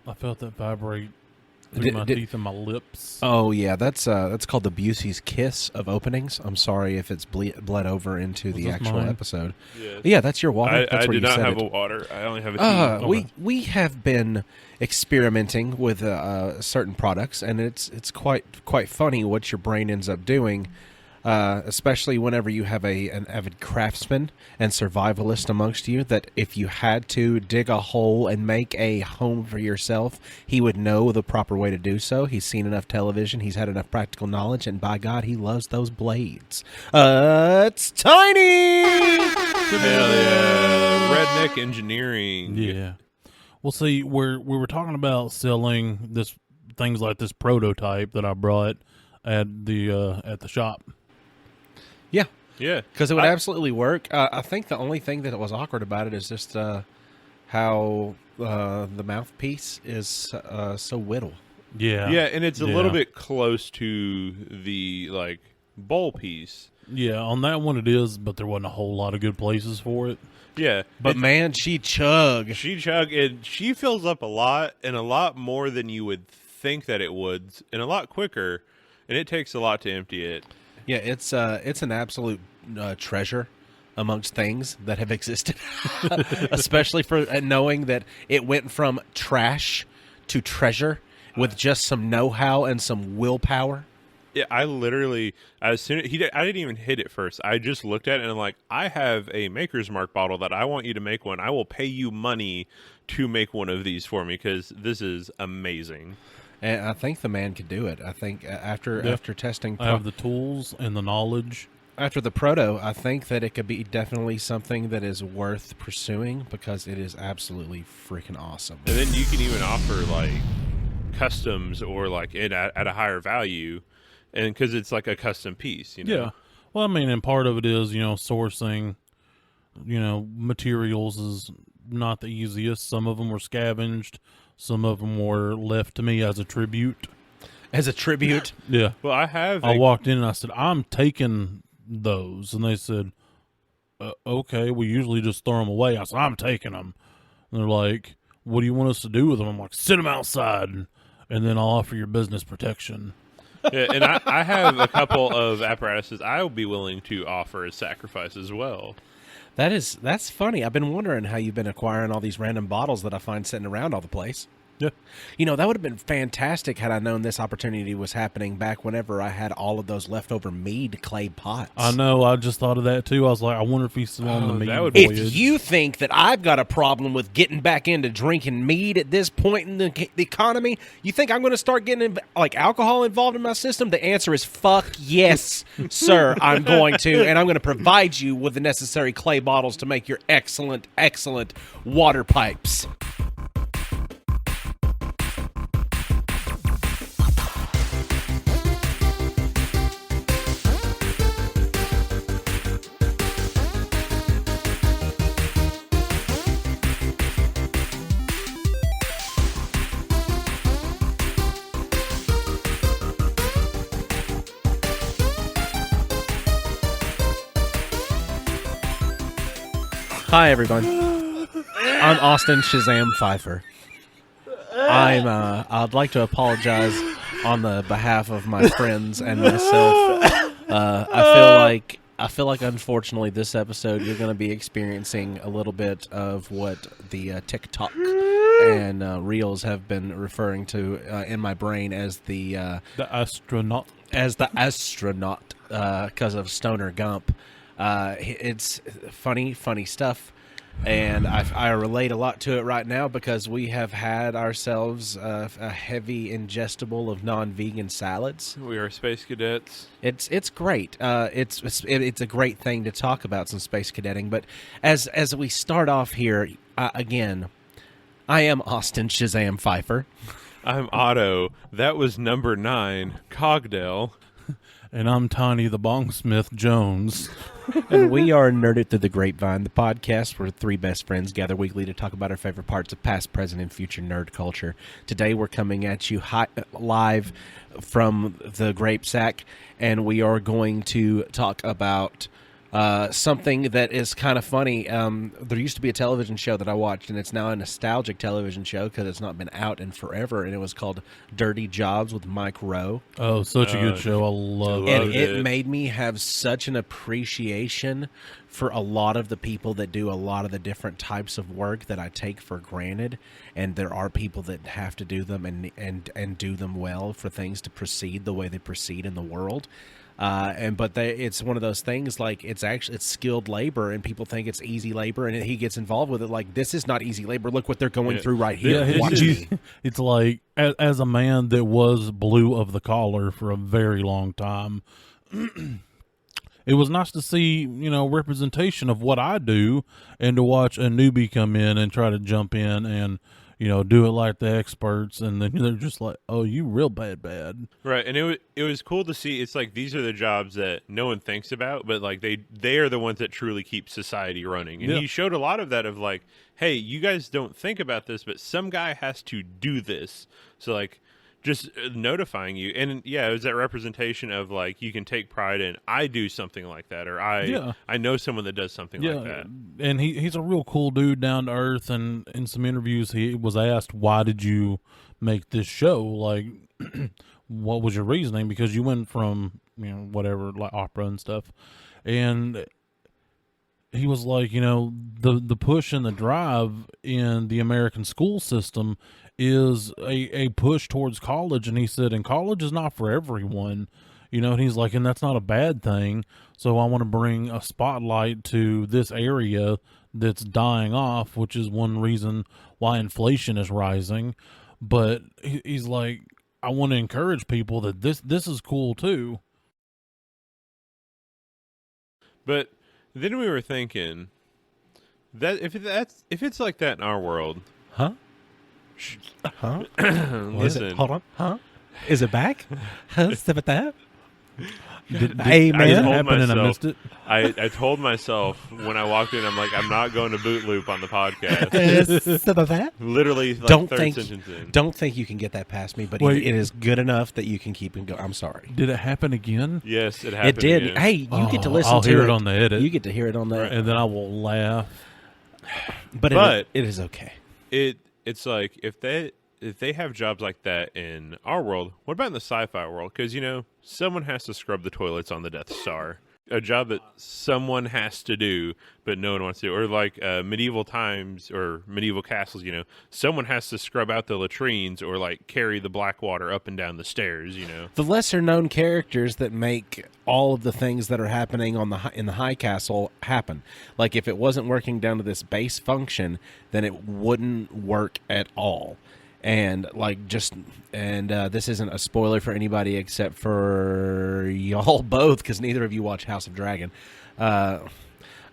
I felt that vibrate through my teeth and my lips. Oh yeah, that's called the Busey's kiss of openings. I'm sorry if it's bled over into the actual episode. Yes. Yeah, that's your water. That's I where did you not said have it. a water. I only have a tea. We have been experimenting with certain products, and it's quite funny what your brain ends up doing. Especially whenever you have an avid craftsman and survivalist amongst you, that if you had to dig a hole and make a home for yourself, he would know the proper way to do so. He's seen enough television, he's had enough practical knowledge, and by God, he loves those blades. It's Tiny! Hell yeah. Redneck engineering. Yeah. Well, see, we were talking about selling things like this prototype that I brought at the shop. Yeah. Yeah. Because it would absolutely work. I think the only thing that was awkward about it is just how the mouthpiece is so whittle. Yeah. Yeah, and it's a little bit close to the, bowl piece. Yeah, on that one it is, but there wasn't a whole lot of good places for it. Yeah. But man, she chug. And she fills up a lot, and a lot more than you would think that it would, and a lot quicker, and it takes a lot to empty it. Yeah, it's an absolute treasure amongst things that have existed, especially for knowing that it went from trash to treasure with just some know-how and some willpower. Yeah, I literally, I didn't even hit it first. I just looked at it and I'm like, I have a Maker's Mark bottle that I want you to make one. I will pay you money to make one of these for me because this is amazing. And I think the man could do it. I think after testing, I have the tools and the knowledge. After the proto, I think that it could be definitely something that is worth pursuing because it is absolutely freaking awesome. And then you can even offer customs or at a higher value, and because it's like a custom piece, Yeah. Well, I mean, and part of it is sourcing. Materials is not the easiest. Some of them were scavenged. Some of them were left to me as a tribute. As a tribute? Yeah. Well, I walked in and I said, I'm taking those. And they said, okay, we usually just throw them away. I said, I'm taking them. And they're like, what do you want us to do with them? I'm like, sit them outside, and then I'll offer your business protection. Yeah, and I have a couple of apparatuses I will be willing to offer as sacrifice as well. That's funny. I've been wondering how you've been acquiring all these random bottles that I find sitting around all the place. Yeah. That would have been fantastic had I known this opportunity was happening back whenever I had all of those leftover mead clay pots. I know. I just thought of that, too. I was like, I wonder if he's still on the mead voyage. If you think that I've got a problem with getting back into drinking mead at this point in the economy, you think I'm going to start getting alcohol involved in my system? The answer is fuck yes, sir, I'm going to. And I'm going to provide you with the necessary clay bottles to make your excellent, excellent water pipes. Hi, everyone. I'm Austin Shazam Pfeiffer. I'd like to apologize on the behalf of my friends and myself. I feel like, unfortunately, this episode you're going to be experiencing a little bit of what the TikTok and Reels have been referring to in my brain as the astronaut. As the astronaut, because of Stoner Gump. It's funny stuff, and I relate a lot to it right now because we have had ourselves a heavy ingestible of non-vegan salads. We are space cadets. It's great. It's a great thing to talk about some space cadetting. But as we start off here again, I am Austin Shazam Pfeiffer. I'm Otto. That was number 9, Cogdell. And I'm Tiny the Bongsmith Jones. And we are Nerded Through the Grapevine, the podcast where three best friends gather weekly to talk about our favorite parts of past, present, and future nerd culture. Today we're coming at you live from the Grape Sack, and we are going to talk about Something that is kind of funny. There used to be a television show that I watched, and it's now a nostalgic television show because it's not been out in forever, and it was called Dirty Jobs with Mike Rowe. Oh, such a good show. I love Loved And it. it made me have such an appreciation for a lot of the people that do a lot of the different types of work that I take for granted. And there are people that have to do them and do them well for things to proceed the way they proceed in the world. It's one of those things, like it's skilled labor, and people think it's easy labor, and he gets involved with it like, this is not easy labor. Look what they're going through right here. Yeah, Watch me. it's like as a man that was blue of the collar for a very long time, it was nice to see, representation of what I do, and to watch a newbie come in and try to jump in and, do it like the experts, and then they're just like, oh, you real bad. Right, and it was cool to see. It's like these are the jobs that no one thinks about, but like they are the ones that truly keep society running. And Yeah. he showed a lot of that of like, hey, you guys don't think about this, but some guy has to do this. So like, just notifying you, and yeah, it was that representation of like you can take pride in I do something like that, or I know someone that does something like that. And he's a real cool dude, down to earth. And in some interviews, he was asked, "Why did you make this show? Like, what was your reasoning?" Because you went from whatever, like opera and stuff, and he was like, the push and the drive in the American school system is a push towards college. And he said, and college is not for everyone, and he's like, and that's not a bad thing. So I want to bring a spotlight to this area that's dying off, which is one reason why inflation is rising. But he's like, I want to encourage people that this is cool too. But then we were thinking that if it's like that in our world, Huh? Huh? listen, Hold on. Huh? Is it back? Huh? Step at that? Did Hey, it man. happen and I myself- missed it? I told myself when I walked in, I'm like, I'm not going to boot loop on the podcast. Step at that? Literally, like Don't third think- sentence in. Don't think you can get that past me, but Wait. it is good enough that you can keep and go. I'm sorry. Did it happen again? Yes, it happened. It did. again. Hey, you get to listen I'll to hear it it on the edit. You get to hear it on the. And then I will laugh. But it is okay. It's like if they have jobs like that in our world, what about in the sci-fi world? Because someone has to scrub the toilets on the Death Star, a job that someone has to do, but no one wants to. Or like medieval times or medieval castles, someone has to scrub out the latrines or like carry the black water up and down the stairs. The lesser known characters that make all of the things that are happening in the high castle happen. Like if it wasn't working down to this base function, then it wouldn't work at all. And this isn't a spoiler for anybody except for y'all both, because neither of you watch House of Dragon.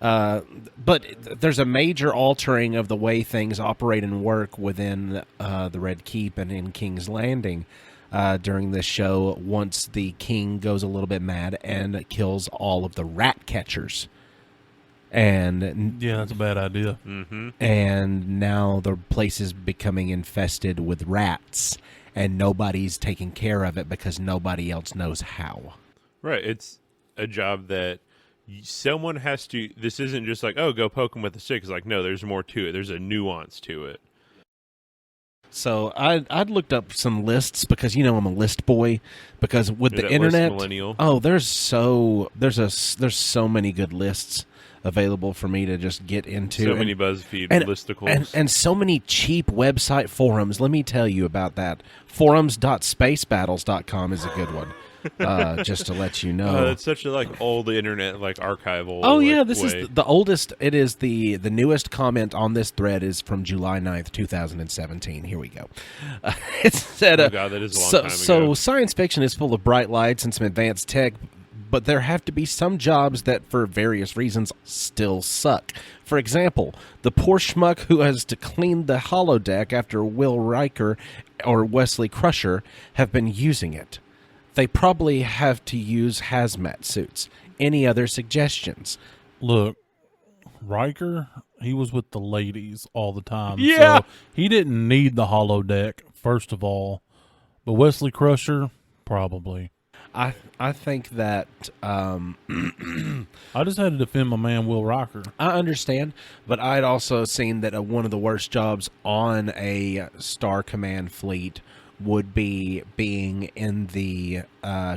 But there's a major altering of the way things operate and work within the Red Keep and in King's Landing during this show, once the king goes a little bit mad and kills all of the rat catchers. And Yeah, that's a bad idea. and now the place is becoming infested with rats, and nobody's taking care of it because nobody else knows how. Right. It's a job that someone has to. This isn't just like, oh, go poke them with a stick. It's like, no, there's more to it. There's a nuance to it. So I'd looked up some lists because I'm a list boy, because with You're the that list internet, millennial. there's so many good lists available for me to just get into. So many BuzzFeed and- listicles. and so many cheap website forums. Let me tell you about that. Forums.spacebattles.com is a good one. Just to let you know. It's such a old internet archival. Oh yeah, this way. is the oldest. It is the newest comment on this thread is from July 9th, 2017. Here we go. It said, Oh God, that is a long time so ago. science fiction is full of bright lights and some advanced tech, but there have to be some jobs that, for various reasons, still suck. For example, the poor schmuck who has to clean the holodeck after Will Riker or Wesley Crusher have been using it. They probably have to use hazmat suits. Any other suggestions? Look, Riker, he was with the ladies all the time. Yeah. So he didn't need the holodeck, first of all. But Wesley Crusher, probably. I think that I just had to defend my man Will Rocker. I understand, but I'd also seen that one of the worst jobs on a Star Command fleet would be being in the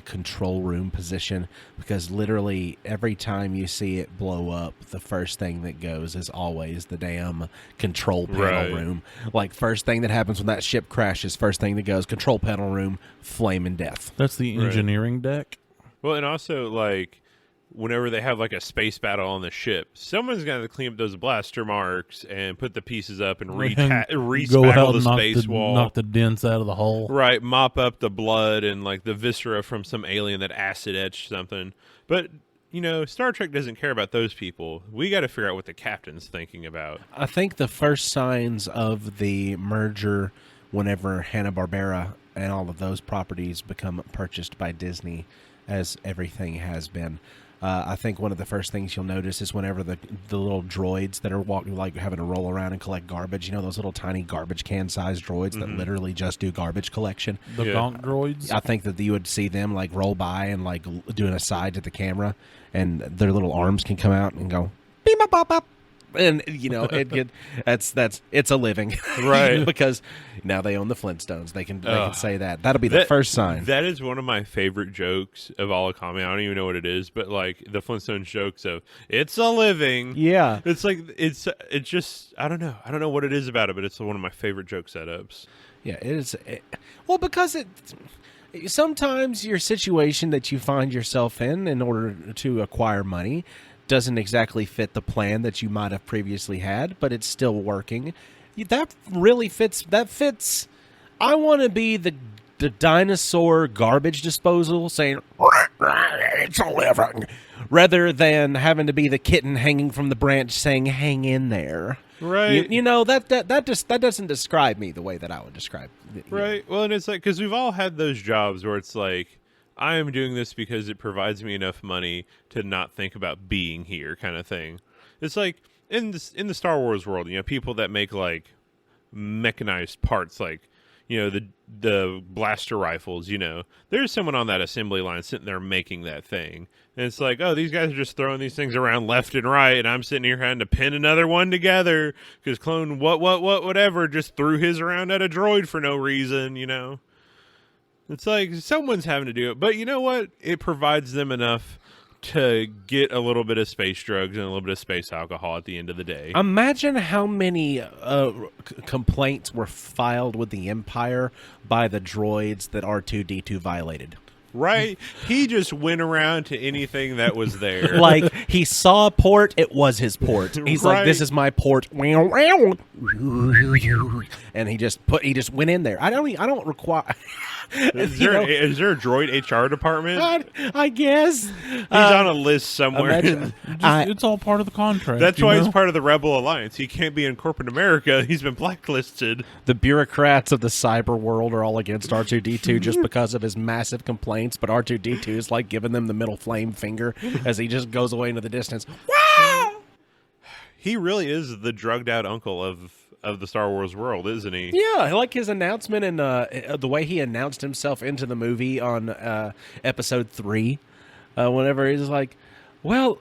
control room position, because literally every time you see it blow up, the first thing that goes is always the damn control panel room. Like, first thing that happens when that ship crashes, first thing that goes, control panel room, flame and death. That's the engineering deck. Well, and also, like, whenever they have, like, a space battle on the ship, someone's got to clean up those blaster marks and put the pieces up and Go respackle out the and knock space wall. knock the dents out of the hull. Right, mop up the blood and, like, the viscera from some alien that acid etched something. But, you know, Star Trek doesn't care about those people. We got to figure out what the captain's thinking about. I think the first signs of the merger, whenever Hanna-Barbera and all of those properties become purchased by Disney, as everything has been, I think one of the first things you'll notice is whenever the little droids that are walking, like having to roll around and collect garbage, you know, those little tiny garbage can sized droids that literally just do garbage collection. The gonk droids. I think that you would see them like roll by and like do an aside to the camera, and their little arms can come out and go beep bop bop bop. And you know it's a living, Right? Because now they own the Flintstones. They can say that. That'll be the first sign. That is one of my favorite jokes of all of comedy. I don't even know what it is, but like the Flintstones jokes of "it's a living." Yeah, it's like it's just I don't know what it is about it, but it's one of my favorite joke setups. Yeah, it is. Well, because sometimes your situation that you find yourself in order to acquire money doesn't exactly fit the plan that you might have previously had, but it's still working. That really fits. That fits. I want to be the dinosaur garbage disposal saying it's a living, rather than having to be the kitten hanging from the branch saying hang in there. Right. You know, that doesn't describe me the way that I would describe. Right. Well, and it's like, because we've all had those jobs where it's like, I am doing this because it provides me enough money to not think about being here, kind of thing. It's like in the Star Wars world, you know, people that make like mechanized parts, like, you know, the blaster rifles, you know, there's someone on that assembly line sitting there making that thing. And it's like, oh, these guys are just throwing these things around left and right, and I'm sitting here having to pin another one together because clone whatever just threw his around at a droid for no reason, you know. It's like someone's having to do it, but you know what? It provides them enough to get a little bit of space drugs and a little bit of space alcohol at the end of the day. Imagine how many complaints were filed with the Empire by the droids that R2-D2 violated. Right? He just went around to anything that was there. Like, he saw a port, it was his port. He's like, this is my port. And he just went in there. I don't require... Is there a droid HR department? I guess. He's on a list somewhere. It's all part of the contract. That's why he's part of the Rebel Alliance. He can't be in corporate America. He's been blacklisted. The bureaucrats of the cyber world are all against R2-D2 just because of his massive complaints, but R2-D2 is like giving them the middle flame finger as he just goes away into the distance. Wow! He really is the drugged out uncle of the Star Wars world, isn't he? Yeah, I like his announcement and the way he announced himself into the movie on episode 3. Whenever he's like, "Well,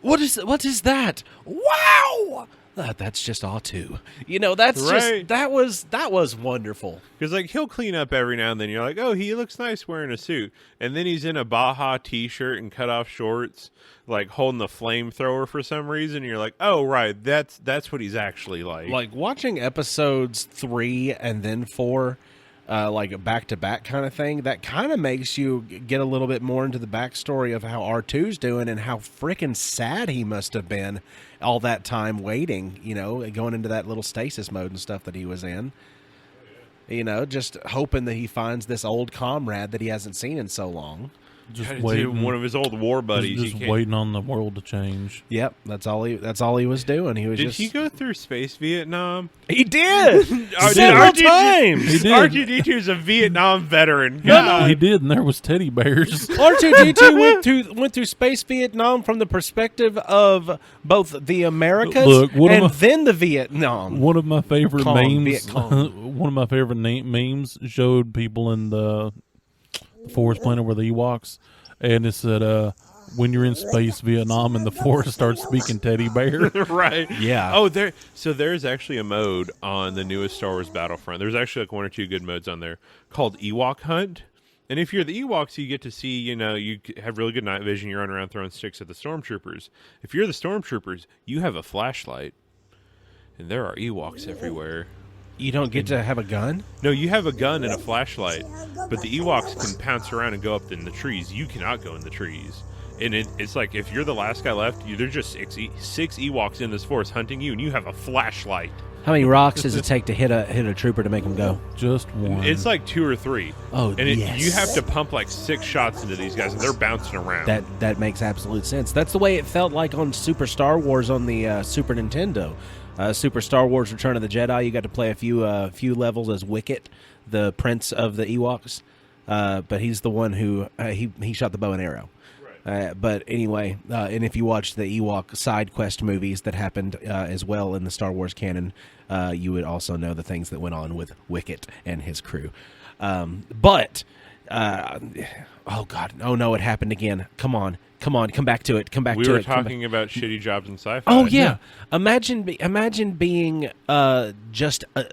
what is that? Wow, that's just R2." You know, that's right. just that was wonderful. Because like he'll clean up every now and then. You're like, oh, he looks nice wearing a suit, and then he's in a Baja T-shirt and cut off shorts, like holding the flamethrower for some reason. You're like, oh, right, that's what he's actually like. Like watching episodes 3 and then 4, like a back-to-back kind of thing, that kind of makes you get a little bit more into the backstory of how R2's doing and how freaking sad he must have been all that time waiting, you know, going into that little stasis mode and stuff that he was in. You know, just hoping that he finds this old comrade that he hasn't seen in so long. Just waiting, one of his old war buddies. Just waiting on the world to change. Yep, that's all he was doing. Did he go through space Vietnam? He did several times. He did. R2-D2 is a Vietnam veteran. He did, and there was teddy bears. R2-D2 went through space Vietnam from the perspective of both the Americas then the Vietnam. One of my favorite memes. Viet Cong. One of my favorite memes showed people in the forest planet where the Ewoks, and it said, when you're in space Vietnam and the forest starts speaking teddy bear. Right. Yeah. Oh, there's actually a mode on the newest Star Wars Battlefront. There's actually like 1 or 2 good modes on there called Ewok Hunt. And if you're the Ewoks, you get to see, you have really good night vision. You run around throwing sticks at the stormtroopers. If you're the stormtroopers, you have a flashlight. And there are Ewoks everywhere. You don't get to have a gun? No, you have a gun and a flashlight, but the Ewoks can pounce around and go up in the trees. You cannot go in the trees. And it's like if you're the last guy left, there's just six Ewoks in this forest hunting you, and you have a flashlight. How many rocks does it take to hit a trooper to make him go? Just one. It's like 2 or 3. Oh, and yes. You have to pump like 6 shots into these guys, and they're bouncing around. That makes absolute sense. That's the way it felt like on Super Star Wars on the Super Nintendo. Super Star Wars Return of the Jedi, you got to play a few levels as Wicket, the prince of the Ewoks. But he's the one who he shot the bow and arrow. But anyway, and if you watch the Ewok side quest movies that happened as well in the Star Wars canon, you would also know the things that went on with Wicket and his crew. Oh God, oh no, it happened again. Come on, come back to it. We were talking about shitty jobs in sci-fi. Oh yeah, imagine being just an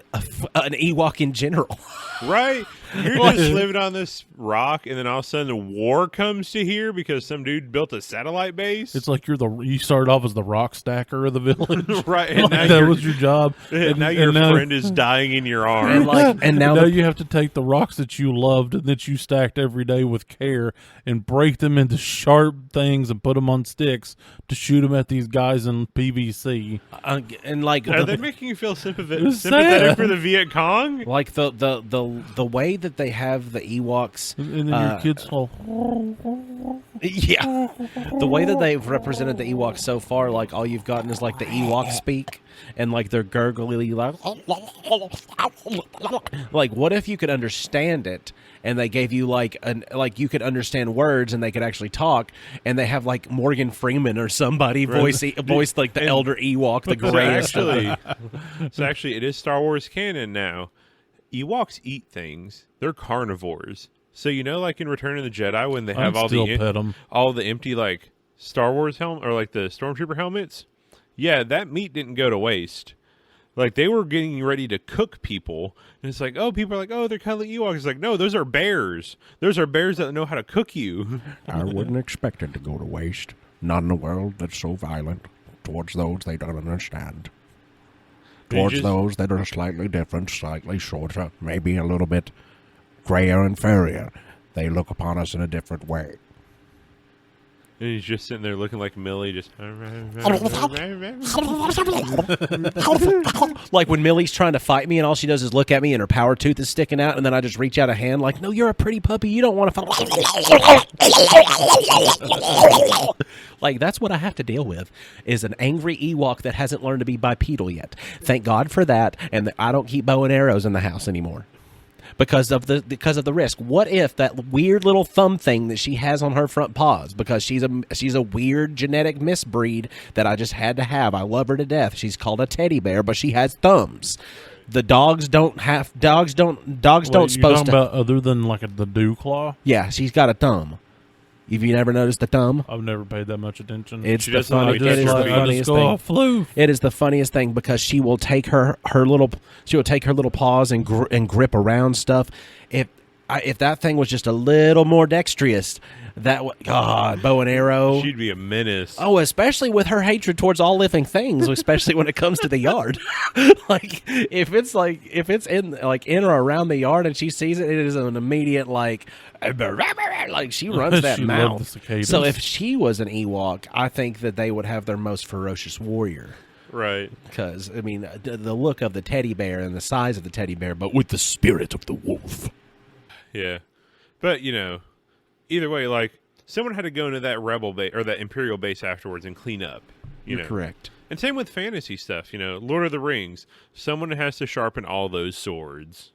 Ewok in general. Right? You're just living on this rock, and then all of a sudden a war comes to here because some dude built a satellite base. It's like you started off as the rock stacker of the village. Right. And now that was your job. And now your friend is dying in your arms. And now you have to take the rocks that you loved and that you stacked every day with care and break them into sharp things and put them on sticks to shoot them at these guys in PVC. And like, are they making you feel sympathetic for the Viet Cong? Like the way that they have the Ewoks, and then your kids all. Yeah, the way that they've represented the Ewoks so far, like all you've gotten is like the Ewok speak, and like they're gurgly, like what if you could understand it, and they gave you like you could understand words, and they could actually talk, and they have like Morgan Freeman or somebody voice like the elder Ewok, the greatest. So actually, it is Star Wars canon now. Ewoks eat things. They're carnivores. So like in Return of the Jedi when they have all the empty like Star Wars helmet or like the Stormtrooper helmets, yeah, that meat didn't go to waste. Like they were getting ready to cook people, and it's like, oh, people are like, oh, they're cuddly Ewoks. It's like, no, those are bears. Those are bears that know how to cook you. I wouldn't expect it to go to waste. Not in a world that's so violent towards those they don't understand. Towards those that are slightly different, slightly shorter, maybe a little bit grayer and furrier, they look upon us in a different way. And he's just sitting there looking like Millie, just like when Millie's trying to fight me and all she does is look at me and her power tooth is sticking out, and then I just reach out a hand like, no, you're a pretty puppy, you don't want to fight. Like that's what I have to deal with, is an angry Ewok that hasn't learned to be bipedal yet. Thank God for that, and I don't keep bow and arrows in the house anymore. Because of the risk. What if that weird little thumb thing that she has on her front paws, because she's a weird genetic misbreed that I just had to have. I love her to death. She's called a teddy bear, but she has thumbs. The dogs don't supposed to. About other than like the dew claw? Yeah, she's got a thumb. Have you never noticed the thumb? I've never paid that much attention. It's the funniest thing. It is the funniest thing because she will take her little paws and grip around stuff. If that thing was just a little more dexterous, bow and arrow, she'd be a menace. Oh, especially with her hatred towards all living things, especially when it comes to the yard. Like if it's in or around the yard and she sees it, it is an immediate like she runs that mouth. So if she was an Ewok, I think that they would have their most ferocious warrior. Right. Because I mean, the look of the teddy bear and the size of the teddy bear, but with the spirit of the wolf. Yeah, but either way, like someone had to go into that rebel base or that Imperial base afterwards and clean up. You're correct. And same with fantasy stuff. Lord of the Rings. Someone has to sharpen all those swords.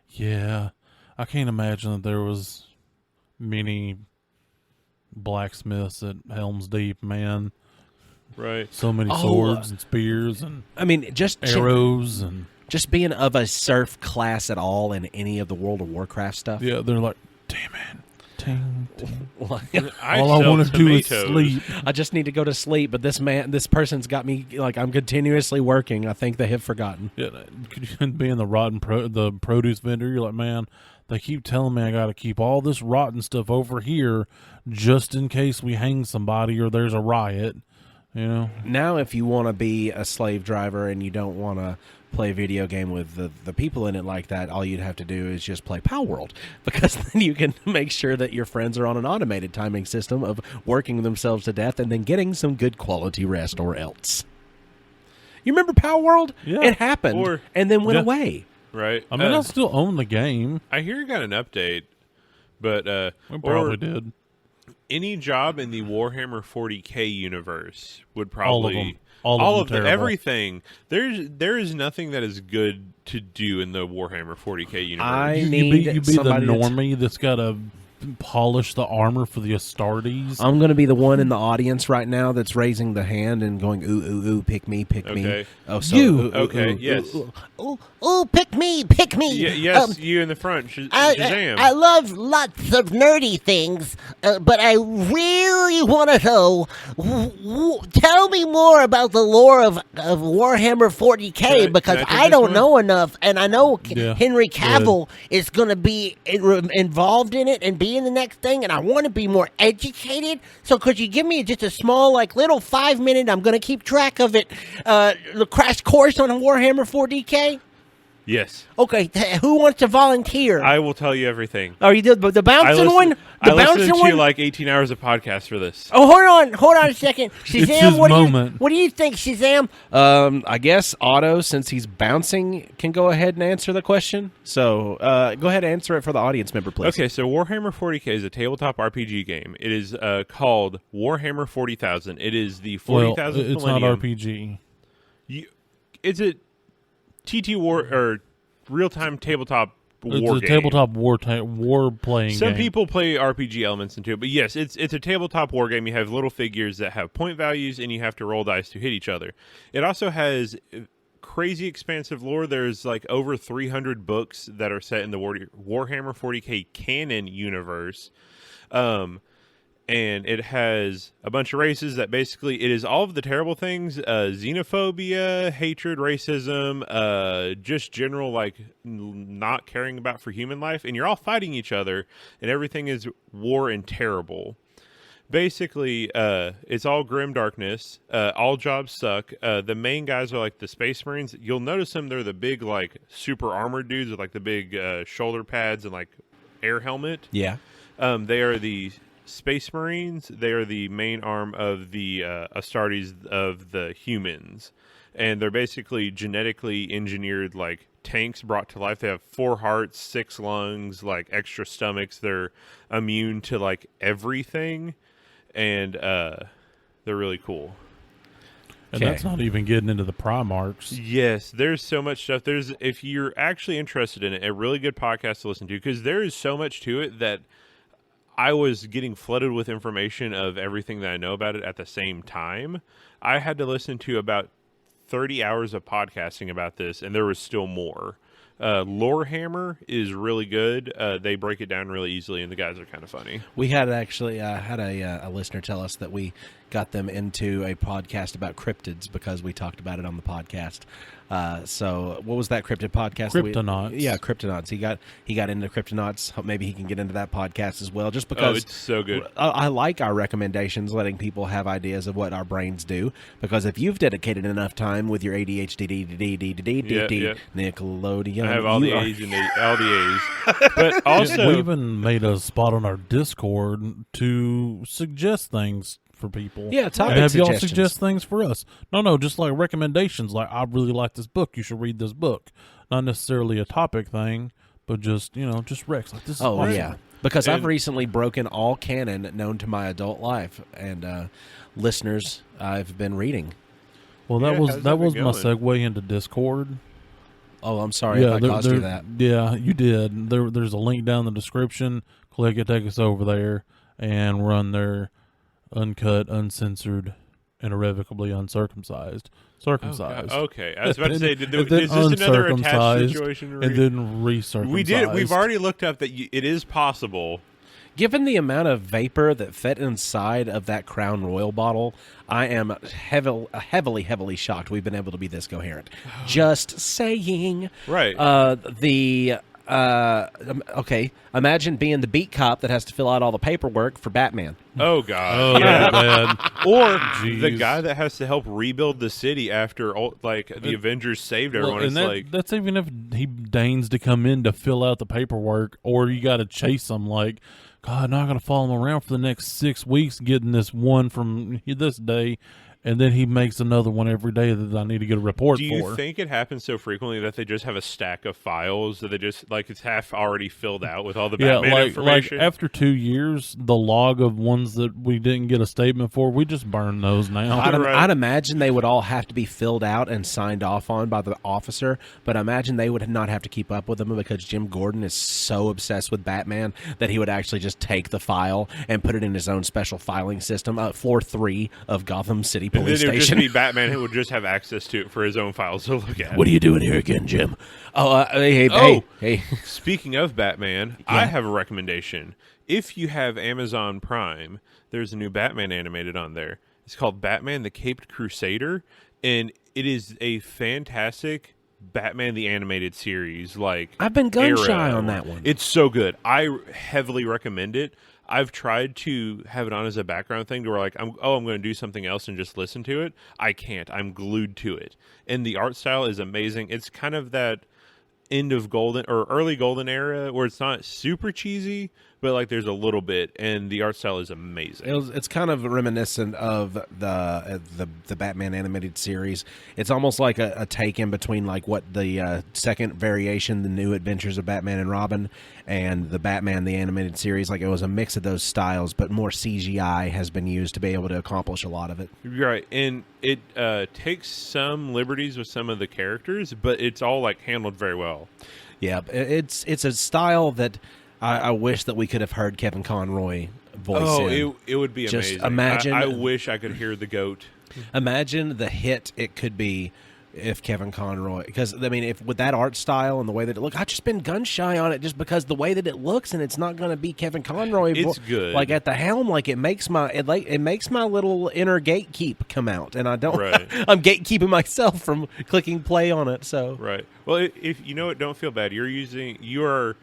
Yeah, I can't imagine that there was many blacksmiths at Helm's Deep, man. Right. So many swords and spears and just arrows and just being of a serf class at all in any of the World of Warcraft stuff. Yeah, they're like, damn it. Ting, ting. I All I sell want to do is tomatoes. sleep. I just need to go to sleep, but this person's got me like I'm continuously working. I think they have forgotten. Yeah, could you be in the produce vendor? You're like, man, they keep telling me I got to keep all this rotten stuff over here just in case we hang somebody or there's a riot. You know. Now, if you want to be a slave driver and you don't want to play a video game with the people in it like that, all you'd have to do is just play Power World, because then you can make sure that your friends are on an automated timing system of working themselves to death and then getting some good quality rest or else. You remember Power World? Yeah. It happened and then went Yeah. away. Right. I mean, I still own the game. I hear it got an update, but We probably did. any job in the Warhammer 40K universe would All of probably them. All of them terrible. everything. There is nothing that is good to do in the Warhammer 40K universe. I You need be the somebody to normie that's got to polish the armor for the Astartes. I'm going to be the one in the audience right now that's raising the hand and going, ooh, ooh, ooh, pick me, pick me. Okay. Oh, so, You. ooh, ooh, Okay, ooh, yes. ooh, ooh. Ooh, pick me, pick me. Yes, you in the front, Shazam. I love lots of nerdy things, but I really want to know. Tell me more about the lore of Warhammer 40K, Can I because take I this don't one? know enough, and I know Yeah, Henry Cavill is going to be involved in it and be in the next thing, and I want to be more educated. So could you give me just a small, like, little 5-minute, I'm going to keep track of it, the crash course on Warhammer 40K? Yes, Okay, who wants to volunteer? I will tell you everything. Are you the bouncing one? The I bouncing listened one? to like 18 hours of podcast for this. Oh, hold on a second. Shazam, his moment. What do you think, Shazam? I guess Otto, since he's bouncing, can go ahead and answer the question. So go ahead and answer it for the audience member, please. Okay, so Warhammer 40K is a tabletop RPG game. It is called Warhammer 40,000. It is the 40,000th it's not millennium. RPG. It's a TT war or real-time tabletop It's war a game. tabletop war playing Some game. people play RPG elements into it, but yes, it's a tabletop war game. You have little figures that have point values, and you have to roll dice to hit each other. It also has crazy expansive lore. There's like over 300 books that are set in the Warhammer 40K canon universe. And it has a bunch of races that basically, it is all of the terrible things, xenophobia, hatred, racism, just general, like, not caring about for human life. And you're all fighting each other, and everything is war and terrible. Basically, it's all grim darkness. All jobs suck. The main guys are like the Space Marines. You'll notice them. They're the big, like, super armored dudes with, like, the big shoulder pads and, like, air helmet. Yeah. They are the Space Marines. They are the main arm of the Astartes of the humans, and they're basically genetically engineered, like, tanks brought to life. They have 4 hearts, 6 lungs, like, extra stomachs. They're immune to, like, everything, and they're really cool. And that's not even getting into the Primarchs. Yes, there's so much stuff. If you're actually interested in it, a really good podcast to listen to, because there is so much to it that I was getting flooded with information of everything that I know about it at the same time. I had to listen to about 30 hours of podcasting about this, and there was still more. Lorehammer is really good. They break it down really easily, and the guys are kind of funny. We had actually had a listener tell us that we got them into a podcast about cryptids because we talked about it on the podcast. So what was that cryptid podcast? Cryptonauts. Yeah, Cryptonauts. He got into Cryptonauts. Maybe he can get into that podcast as well, just because it's so good. I like our recommendations, letting people have ideas of what our brains do, because if you've dedicated enough time with your ADHD, Nickelodeon, I have all the A's and all the A's. But also, we even made a spot on our Discord to suggest things for people. Yeah, topic and have y'all suggestions. suggest things for us? No, just like recommendations. Like, I really like this book. You should read this book. Not necessarily a topic thing, but just just Rex. Like, this is awesome. Yeah. Because I've And- recently broken all canon known to my adult life, and listeners I've been reading. Well, that Yeah, was how's that that was been my going? segue into Discord. Oh, I'm sorry if I caused you that. Yeah, you did. There's a link down in the description. Click it, take us over there, and run their uncut, uncensored, and irrevocably uncircumcised. Circumcised. okay. I was about to say, And is then this another attached uncircumcised, situation? and then recircumcised. We've already looked up that it is possible Given the amount of vapor that fit inside of that Crown Royal bottle, I am heavily shocked we've been able to be this coherent. Just saying. Right. Okay, imagine being the beat cop that has to fill out all the paperwork for Batman. Oh God! Oh, yeah. bad. Or Jeez. the guy that has to help rebuild the city after the Avengers saved everyone. And It's that's even if he deigns to come in to fill out the paperwork, or you got to chase him. Like, God, I'm not going to follow him around for the next 6 weeks, getting this one from this day. And then he makes another one every day that I need to get a report do you for. think it happens so frequently that they just have a stack of files that they just like it's half already filled out with all the Batman like information? after 2 years, the log of ones that we didn't get a statement for, we just burn those now. I'd imagine they would all have to be filled out and signed off on by the officer, but I imagine they would not have to keep up with them because Jim Gordon is so obsessed with Batman that he would actually just take the file and put it in his own special filing system. Floor 3 of Gotham City and then Police it would just Station. be Batman who would just have access to it for his own files to look at. What are you doing here again, Jim? Oh, hey. Speaking of Batman, I have a recommendation. If you have Amazon Prime, there's a new Batman animated on there. It's called Batman the Caped Crusader, and it is a fantastic Batman the Animated Series. Like I've been gun era. shy on that one. It's so good. I heavily recommend it. I've tried to have it on as a background thing to where like I'm going to do something else and just listen to it. I can't. I'm glued to it. And the art style is amazing. It's kind of that end of golden or early golden era where it's not super cheesy, but like there's a little bit, and the art style is amazing. It's kind of reminiscent of the Batman animated series. It's almost like a take in between like what the second variation, the New Adventures of Batman and Robin, and the Batman the animated series. Like it was a mix of those styles, but more CGI has been used to be able to accomplish a lot of it. Right, and it takes some liberties with some of the characters, but it's all like handled very well. Yeah, it's a style that I wish that we could have heard Kevin Conroy voice in. It would be Just amazing. imagine- I wish I could hear the goat. Imagine the hit it could be if Kevin Conroy, because I mean, if with that art style and the way that it looks, I've just been gun shy on it just because the way that it looks, and it's not going to be Kevin Conroy. It's good. Like at the helm, like it makes my little inner gatekeep come out, and I don't. Right. I'm gatekeeping myself from clicking play on it. So Right. Well, if you know what, don't feel bad. You are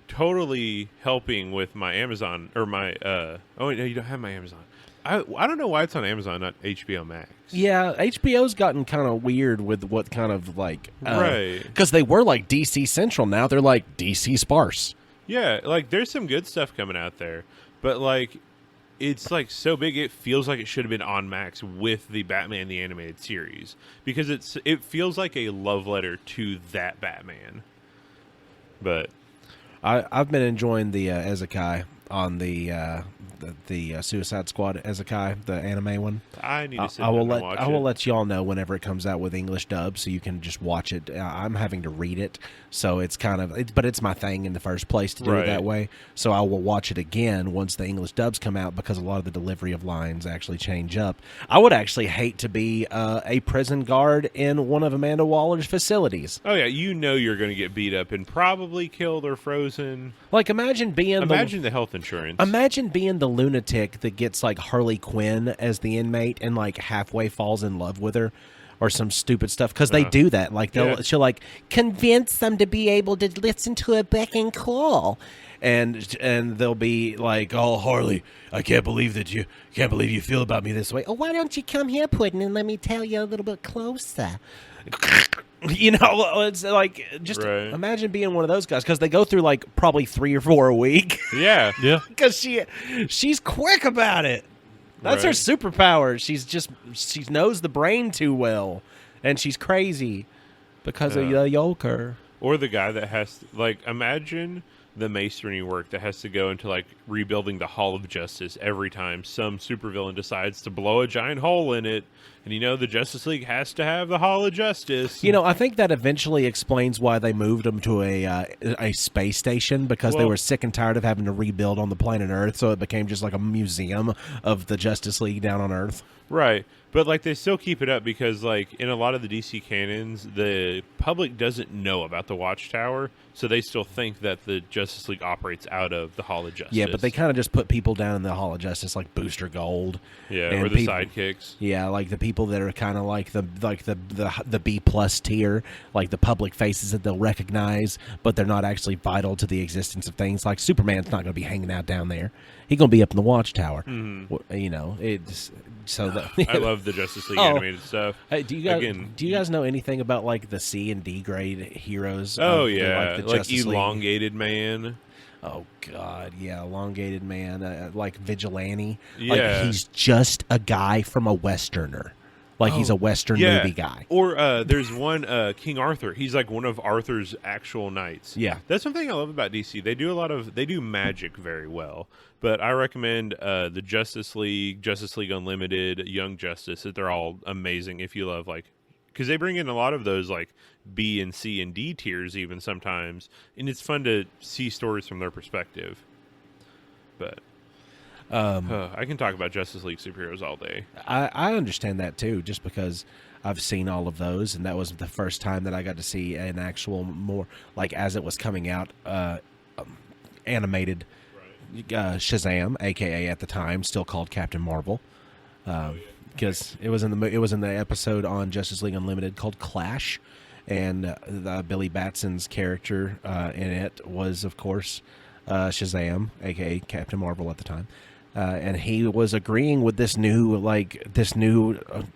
totally helping with my Amazon or my. Oh no, you don't have my Amazon. I don't know why it's on Amazon, not HBO Max. yeah, HBO's gotten kind of weird with what kind of like Right. because they were like DC Central, now they're like DC Sparse. Yeah, like there's some good stuff coming out there, but like it's like so big it feels like it should have been on Max with the Batman the Animated Series because it feels like a love letter to that Batman. But I've been enjoying the Ezekiel on the Suicide Squad Ezekiel, the anime one. I need to sit I will down let and watch I it. will let y'all know whenever it comes out with English dub, so you can just watch it. I'm having to read it, so it's kind of but it's my thing in the first place to do it that way. So I will watch it again once the English dubs come out because a lot of the delivery of lines actually change up. I would actually hate to be a prison guard in one of Amanda Waller's facilities. Oh yeah, you know you're going to get beat up and probably killed or frozen. Like imagine being the health insurance. Imagine being the lunatic that gets like Harley Quinn as the inmate and like halfway falls in love with her or some stupid stuff because they do that. Like she'll like convince them to be able to listen to a beck and call, and they'll be like, "Oh, Harley, I can't believe you feel about me this way. Oh, why don't you come here, Puddin', and let me tell you a little bit closer." You know, it's like just imagine being one of those guys because they go through like probably 3 or 4 a week. Yeah, Yeah. Because she's quick about it. That's her superpower. She knows the brain too well, and she's crazy because of the yoker. or the guy that has like imagine the masonry work that has to go into like rebuilding the Hall of Justice every time some supervillain decides to blow a giant hole in it, and you know the Justice League has to have the Hall of Justice. You know, I think that eventually explains why they moved them to a space station because they were sick and tired of having to rebuild on the planet Earth, so it became just like a museum of the Justice League down on Earth. Right. But, like, they still keep it up because, like, in a lot of the DC canons, the public doesn't know about the Watchtower. So they still think that the Justice League operates out of the Hall of Justice. Yeah, but they kind of just put people down in the Hall of Justice, like Booster Gold. Yeah, and or the people- sidekicks. Yeah, like the people that are kind of like the B plus tier, like the public faces that they'll recognize, but they're not actually vital to the existence of things. Like Superman's not going to be hanging out down there; he's going to be up in the Watchtower. You know, it's so. I love the Justice League Oh. animated stuff. Hey, do you guys know anything about like the C and D grade heroes? Oh of yeah, the like Justice League? elongated man. Oh God, yeah, elongated man, like vigilante. Yeah. Like he's just a guy from a westerner. Like he's a western Yeah, movie guy. Or there's one King Arthur. He's like one of Arthur's actual knights. Yeah. That's one thing I love about DC. They do magic very well. But I recommend the Justice League Unlimited, Young Justice. That they're all amazing if you love because they bring in a lot of those like B and C and D tiers even sometimes, and it's fun to see stories from their perspective. But I can talk about Justice League superheroes all day. I understand that too, just because I've seen all of those, and that was the first time that I got to see an actual more like as it was coming out animated Shazam, aka at the time still called Captain Marvel. Because it was in the episode on Justice League Unlimited called Clash, and Billy Batson's character in it was, of course, Shazam, aka Captain Marvel at the time, and he was agreeing with this new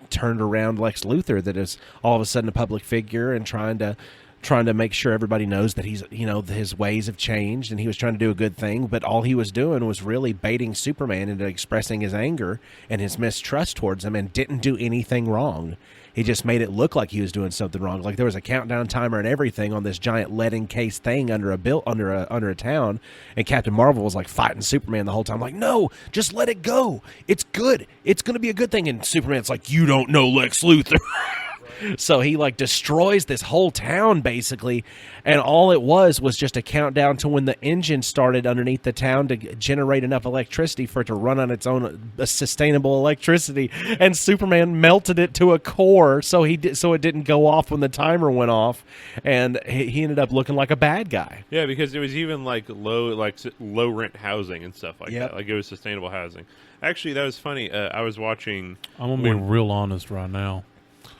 turned around Lex Luthor that is all of a sudden a public figure and trying to make sure everybody knows that he's, his ways have changed, and he was trying to do a good thing, but all he was doing was really baiting Superman into expressing his anger and his mistrust towards him, and didn't do anything wrong. He just made it look like he was doing something wrong. Like there was a countdown timer and everything on this giant lead encased thing under a town, and Captain Marvel was like fighting Superman the whole time, like, no, just let it go. It's good. It's going to be a good thing. And Superman's like, you don't know Lex Luthor. So he like destroys this whole town basically, and all it was just a countdown to when the engine started underneath the town to generate enough electricity for it to run on its own sustainable electricity. And Superman melted it to a core, so it didn't go off when the timer went off, and he ended up looking like a bad guy. Yeah, because it was even like low rent housing and stuff like Yep. that. Like it was sustainable housing. Actually, that was funny. I was watching. I'm gonna be real honest right now.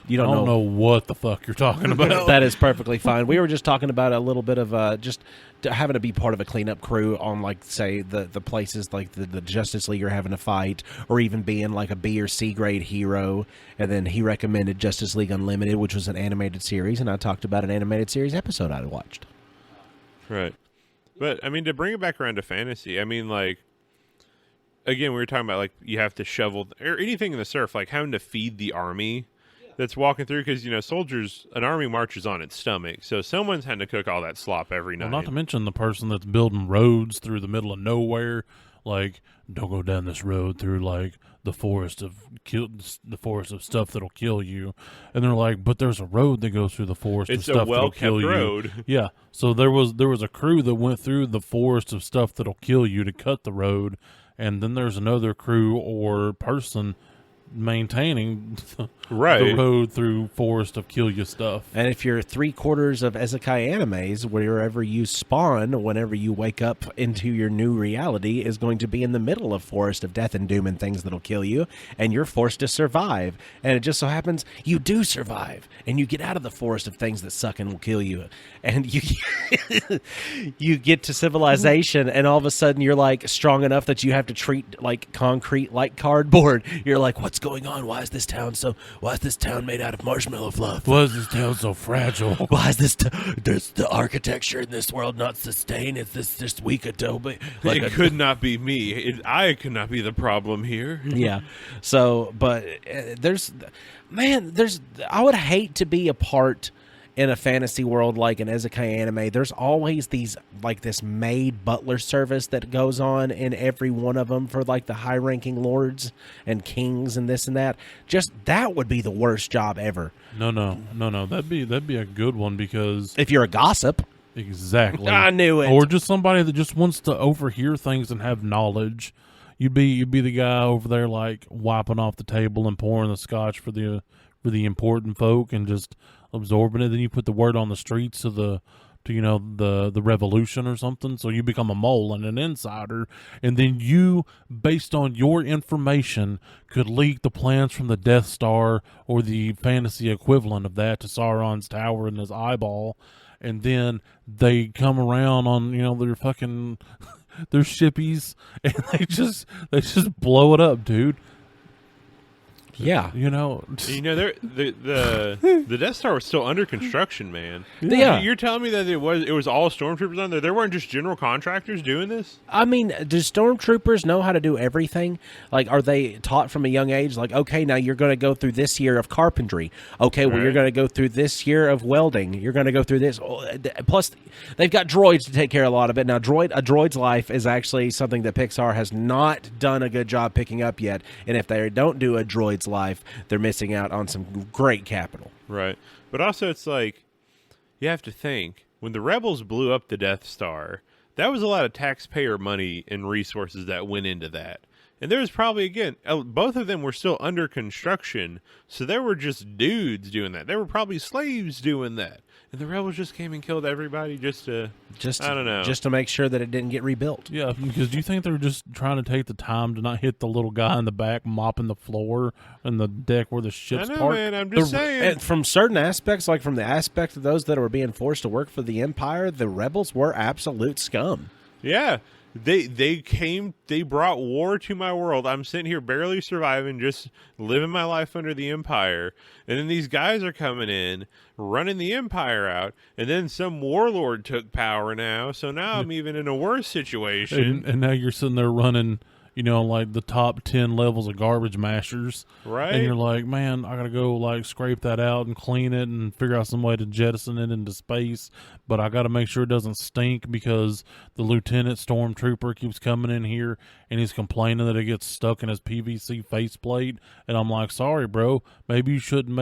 You I don't don't know what the fuck you're talking about. That is perfectly fine. We were just talking about a little bit of just having to be part of a cleanup crew on, like, say, the places like the Justice League are having to fight, or even being like a B or C grade hero. And then he recommended Justice League Unlimited, which was an animated series, and I talked about an animated series episode I watched. Right. But, I mean, to bring it back around to fantasy, I mean, like, again, we were talking about, like, you have to shovel, or anything in the surf, like having to feed the army that's walking through, because, an army marches on its stomach, so someone's had to cook all that slop every night. Well, not to mention the person that's building roads through the middle of nowhere. Like, don't go down this road through like the forest of stuff that'll kill you. And they're like, but there's a road that goes through the forest of It's a stuff that'll kill well-kept you. road. Yeah. So there was a crew that went through the forest of stuff that'll kill you to cut the road, and then there's another crew or person maintaining the road through forest of kill you stuff. And if you're 3/4 of Ezekiel animes, wherever you spawn, whenever you wake up into your new reality, is going to be in the middle of forest of death and doom and things that'll kill you, and you're forced to survive. And it just so happens you do survive, and you get out of the forest of things that suck and will kill you, and you get to civilization, and all of a sudden you're like strong enough that you have to treat like concrete like cardboard. You're like, what's going on? Why is this town made out of marshmallow fluff? Why is this town so fragile? Why is this does the architecture in this world not sustain? Is this just weak adobe? It could not be me. I could not be the problem here. Yeah. So, but I would hate to be a part in a fantasy world like an isekai anime. There's always these, like, this maid butler service that goes on in every one of them for, like, the high-ranking lords and kings and this and that. Just that would be the worst job ever. No. That'd be a good one, because If you're a gossip. exactly. I knew it. Or just somebody that just wants to overhear things and have knowledge. You'd be the guy over there, like, wiping off the table and pouring the scotch for the important folk and just absorbing it. Then you put the word on the street so the to the revolution or something. So you become a mole and an insider, and then you, based on your information, could leak the plans from the Death Star or the fantasy equivalent of that to Sauron's tower in his eyeball, and then they come around on their fucking their shippies, and they just blow it up, dude. Yeah. The Death Star was still under construction, man. Yeah. You're telling me that it was all stormtroopers on there? There weren't just general contractors doing this? I mean, do stormtroopers know how to do everything? Like, are they taught from a young age? Like, okay, now you're going to go through this year of carpentry. Okay, well, Right. you're going to go through this year of welding. You're going to go through this. Plus, they've got droids to take care of a lot of it. Now, a droid's life is actually something that Pixar has not done a good job picking up yet. And if they don't do a droid's life, they're missing out on some great capital. Right. But also, it's like, you have to think, when the rebels blew up the Death Star, that was a lot of taxpayer money and resources that went into that. And there was probably, again, both of them were still under construction, so there were just dudes doing that. There were probably slaves doing that. And the rebels just came and killed everybody just to I don't know. Just to make sure that it didn't get rebuilt. Yeah, because do you think they're just trying to take the time to not hit the little guy in the back mopping the floor and the deck where the ship's I know, parked? man. I'm just saying. And from certain aspects, like from the aspect of those that were being forced to work for the Empire, the rebels were absolute scum. Yeah. They brought war to my world. I'm sitting here barely surviving, just living my life under the Empire. And then these guys are coming in, running the Empire out, and then some warlord took power now. So now I'm even in a worse situation. And now you're sitting there running, like the top 10 levels of garbage mashers. Right. And you're like, man, I got to go like scrape that out and clean it and figure out some way to jettison it into space. But I got to make sure it doesn't stink because the lieutenant stormtrooper keeps coming in here and he's complaining that it gets stuck in his PVC faceplate. And I'm like, sorry, bro, maybe you shouldn't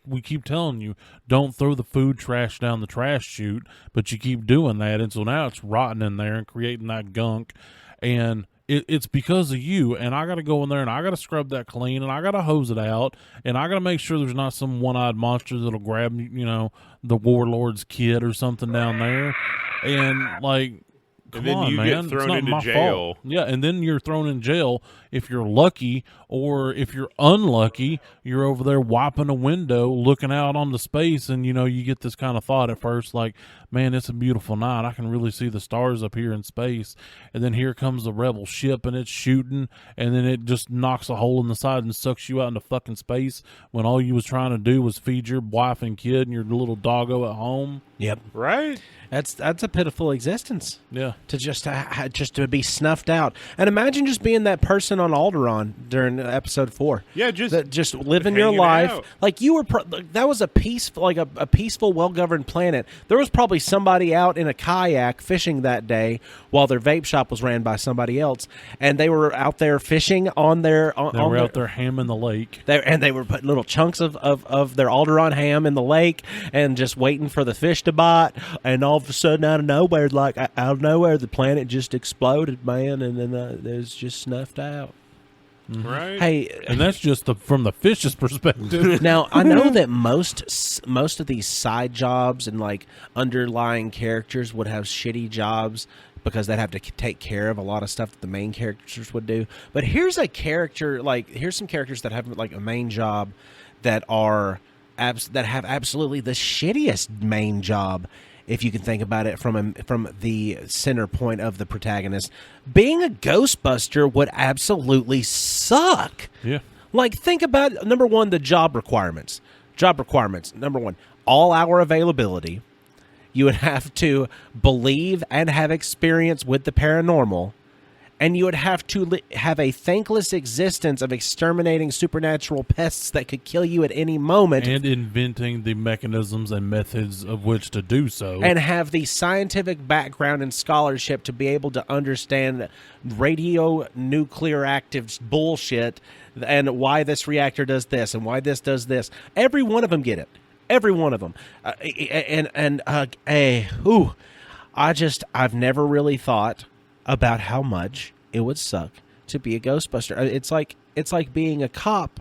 we keep telling you, don't throw the food trash down the trash chute, but you keep doing that. And so now it's rotting in there and creating that gunk. And it's because of you, and I got to go in there, and I got to scrub that clean, and I got to hose it out, and I got to make sure there's not some one-eyed monster that'll grab, the warlord's kid or something down there, and like, come And then on, you man, get it's thrown not into my jail. fault. Yeah, and then you're thrown in jail if you're lucky, or if you're unlucky, you're over there wiping a window, looking out on the space, and you get this kind of thought at first, like, man, it's a beautiful night. I can really see the stars up here in space. And then here comes the rebel ship, and it's shooting, and then it just knocks a hole in the side and sucks you out into fucking space when all you was trying to do was feed your wife and kid and your little doggo at home. Yep. Right? That's a pitiful existence. Yeah. To just to be snuffed out. And imagine just being that person on Alderaan during episode 4. Yeah, just living your hanging life out. like you were. That was a peaceful, well-governed planet. There was probably somebody out in a kayak fishing that day while their vape shop was ran by somebody else, and they were out there fishing on their. They were out there hamming the lake. They were putting little chunks of their Alderaan ham in the lake and just waiting for the fish to bite. And all of a sudden, out of nowhere, the planet just exploded, man, and then it was just snuffed out. Right? Hey, And that's just from the fish's perspective. now I know that most of these side jobs and like underlying characters would have shitty jobs because they'd have to take care of a lot of stuff that the main characters would do. But here's some characters that have like a main job that have absolutely the shittiest main job. If you can think about it from the center point of the protagonist, being a Ghostbuster would absolutely suck. Yeah. Like, think about, number one, the job requirements. Number one, all hour availability. You would have to believe and have experience with the paranormal. And you would have to have a thankless existence of exterminating supernatural pests that could kill you at any moment. And inventing the mechanisms and methods of which to do so. And have the scientific background and scholarship to be able to understand radionuclear active bullshit and why this reactor does this and why this does this. Every one of them get it. Every one of them. I've never really thought about how much it would suck to be a Ghostbuster. It's like being a cop,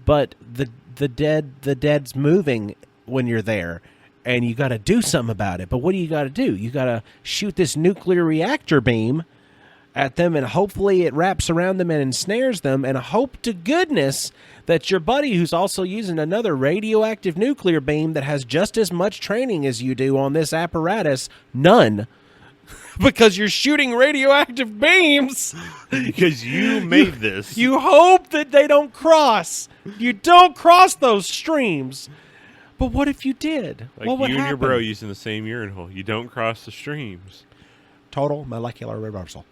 but the dead's moving when you're there, and you got to do something about it. But what do you got to do? You got to shoot this nuclear reactor beam at them, and hopefully it wraps around them and ensnares them, and hope to goodness that your buddy, who's also using another radioactive nuclear beam that has just as much training as you do on this apparatus, none, because you're shooting radioactive beams. Because you made this. You hope that they don't cross. You don't cross those streams. But what if you did? Like what would you and your happen? bro using the same urine hole. You don't cross the streams. Total molecular reversal.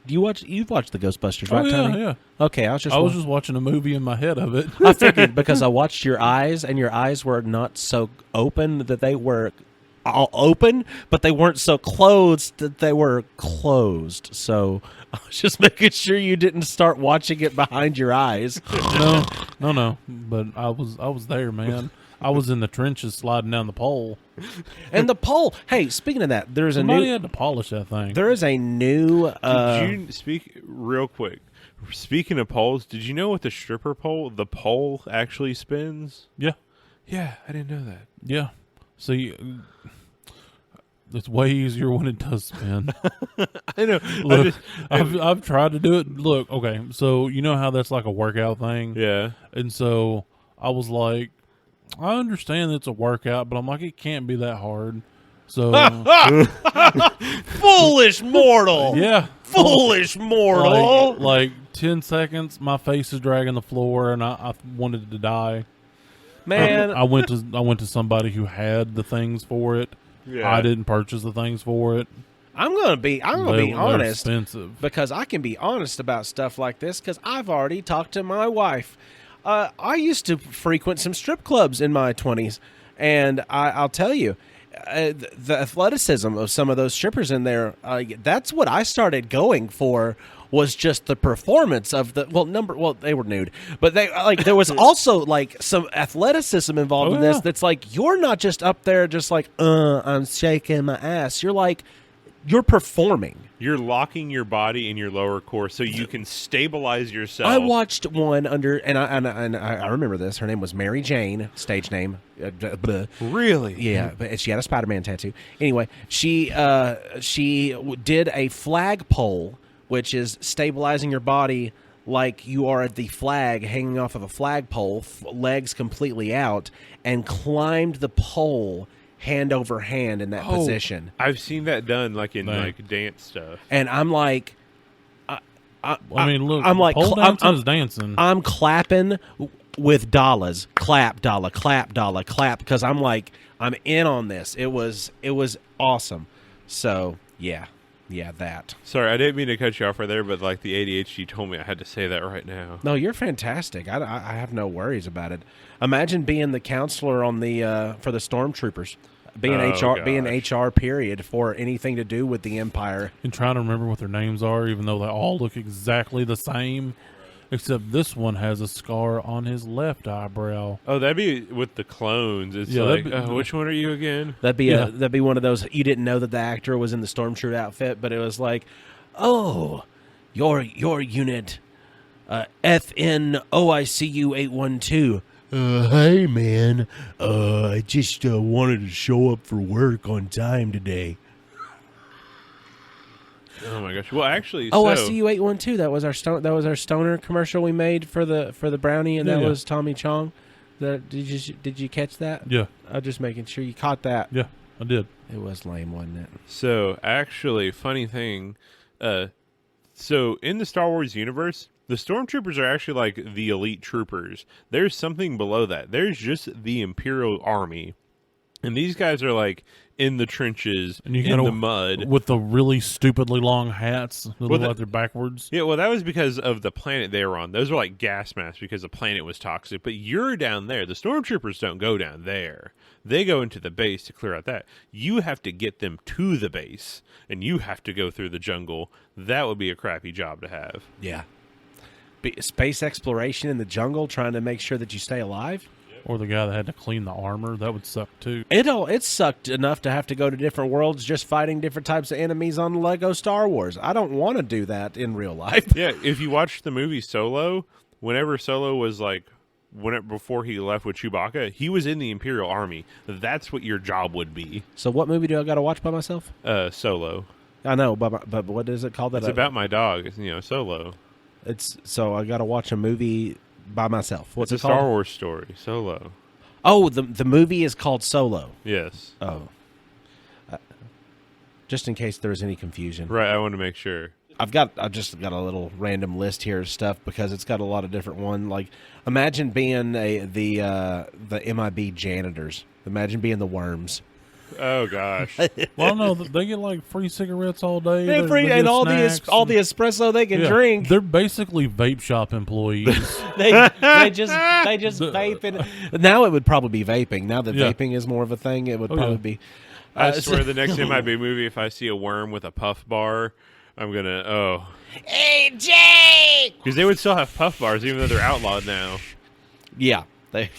You've watched the Ghostbusters, right, Oh, yeah, Tony? yeah. Okay, I was just watching a movie in my head of it. I figured because I watched your eyes, and your eyes were not so open that they were all open, but they weren't so closed that they were closed. So I was just making sure you didn't start watching it behind your eyes. No. But I was there, man. I was in the trenches sliding down the pole. And the pole. Hey, speaking of that, there's Somebody a new. had to polish that thing. There is a new. Did you speak real quick? Speaking of poles, did you know what the stripper pole, the pole actually spins? Yeah. Yeah, I didn't know that. Yeah. See, it's way easier when it does spin. I know. Look, I've tried to do it. Look, okay, so you know how that's like a workout thing? Yeah. And so I was like, I understand it's a workout, but I'm like, it can't be that hard. So, Foolish mortal. yeah. Foolish mortal. Like 10 seconds, my face is dragging the floor, and I wanted to die. Man, I went to somebody who had the things for it. Yeah. I didn't purchase the things for it. I'm gonna be They're honest, expensive. because I can be honest about stuff like this because I've already talked to my wife. I used to frequent some strip clubs in my 20s, and I'll tell you, the athleticism of some of those strippers in there, that's what I started going for, was just the performance of the they were nude, but they there was also like some athleticism involved in this. Yeah. That's like, you're not just up there just like I'm shaking my ass. You're performing. You're locking your body in your lower core so you can stabilize yourself. I watched one under, and I remember this. Her name was Mary Jane, stage name. Really? Yeah, but she had a Spider-Man tattoo. Anyway, she did a flagpole, which is stabilizing your body like you are at the flag hanging off of a flagpole, legs completely out, and climbed the pole hand over hand in that position. I've seen that done like in Dang. like dance stuff. And I'm like, I mean, look, I'm like, pole dancing's dancing. I'm clapping with dollars. Clap, dollar, clap, dollar, clap, because I'm like, I'm in on this. It was awesome. So yeah, that. Sorry, I didn't mean to cut you off right there, but like the ADHD told me I had to say that right now. No, you're fantastic. I have no worries about it. Imagine being the counselor on the for the stormtroopers, being HR period for anything to do with the Empire. And trying to remember what their names are, even though they all look exactly the same, except this one has a scar on his left eyebrow. Oh, that'd be with the clones. It's Yeah, like, that'd be- which one are you again? That'd be one of those, you didn't know that the actor was in the stormtrooper outfit, but it was like, oh, your unit, FNOICU 812. Hey man, I just wanted to show up for work on time today. Oh my gosh! Well, actually, Oh, so, I see you 812. That was our stoner commercial we made for the brownie, and that Yeah. was Tommy Chong. Did you catch that? Yeah, I'm just making sure you caught that. yeah, I did. It was lame, wasn't it? So actually, funny thing. So in the Star Wars universe, the stormtroopers are actually like the elite troopers. There's something below that. There's just the Imperial Army, and these guys are like in the trenches, And you in gotta- the mud. With the really stupidly long hats that look like they're backwards. Yeah, well, that was because of the planet they were on. Those were like gas masks because the planet was toxic. But you're down there. The stormtroopers don't go down there. They go into the base to clear out that. You have to get them to the base, and you have to go through the jungle. That would be a crappy job to have. Yeah. Space exploration in the jungle, trying to make sure that you stay alive. Or the guy that had to clean the armor. That would suck too. It sucked enough to have to go to different worlds just fighting different types of enemies on Lego Star Wars. I don't want to do that in real life. Yeah, if you watch the movie Solo, whenever Solo was like before he left with Chewbacca, he was in the Imperial Army. That's what your job would be. So what movie do I got to watch by myself? Solo. I know, but what is it called? It's about my dog. Solo. It's so I got to watch a movie by myself. What's It's it a called? Star Wars story. Solo. Oh, the movie is called Solo. Yes. Oh, just in case there was any confusion. Right. I want to make sure. I've just got a little random list here of stuff because it's got a lot of different one. Like, imagine being the MIB janitors. Imagine being the worms. Oh gosh. Well, no, they get like free cigarettes all day. They're free, get and all snacks the espresso they can yeah, drink. They're basically vape shop employees. they just vape it. Now it would probably be vaping. Now that Yeah. vaping is more of a thing, it would Oh, probably yeah. be. I swear the next MIB movie, if I see a worm with a puff bar, I'm gonna Hey, Jay! because they would still have puff bars even though they're outlawed now. Yeah, they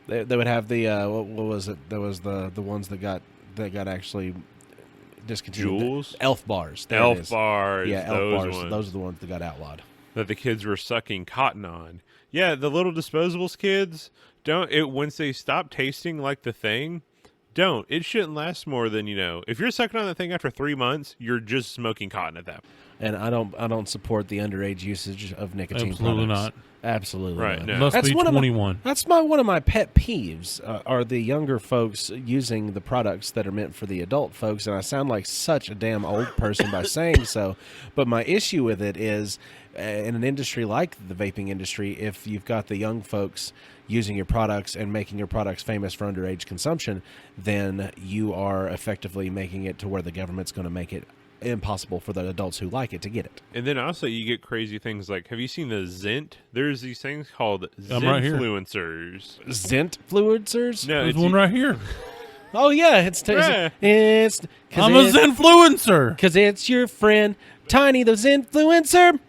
would have the what was it? There was the ones that got actually discontinued. Jewels? Elf bars. There it Elf is. bars. Yeah, elf those bars. ones Those are the ones that got outlawed. that the kids were sucking cotton on. Yeah, the little disposables kids don't. Once they stop tasting like the thing. Don't. It shouldn't last more than, if you're sucking on the thing after 3 months, you're just smoking cotton at that point. And I don't support the underage usage of nicotine Absolutely products. not. Absolutely Right, not. no. Must That's be one of 21. That's one of my pet peeves are the younger folks using the products that are meant for the adult folks, and I sound like such a damn old person by saying so. But my issue with it is, in an industry like the vaping industry, if you've got the young folks using your products and making your products famous for underage consumption, then you are effectively making it to where the government's going to make it impossible for the adults who like it to get it. And then also you get crazy things like, have you seen the Zint? There's these things called I'm right here. Zinfluencers. Zint fluencers? No, There's it's one right here. Oh yeah, Yeah. I'm a Zinfluencer. because it's your friend Tiny the Zinfluencer.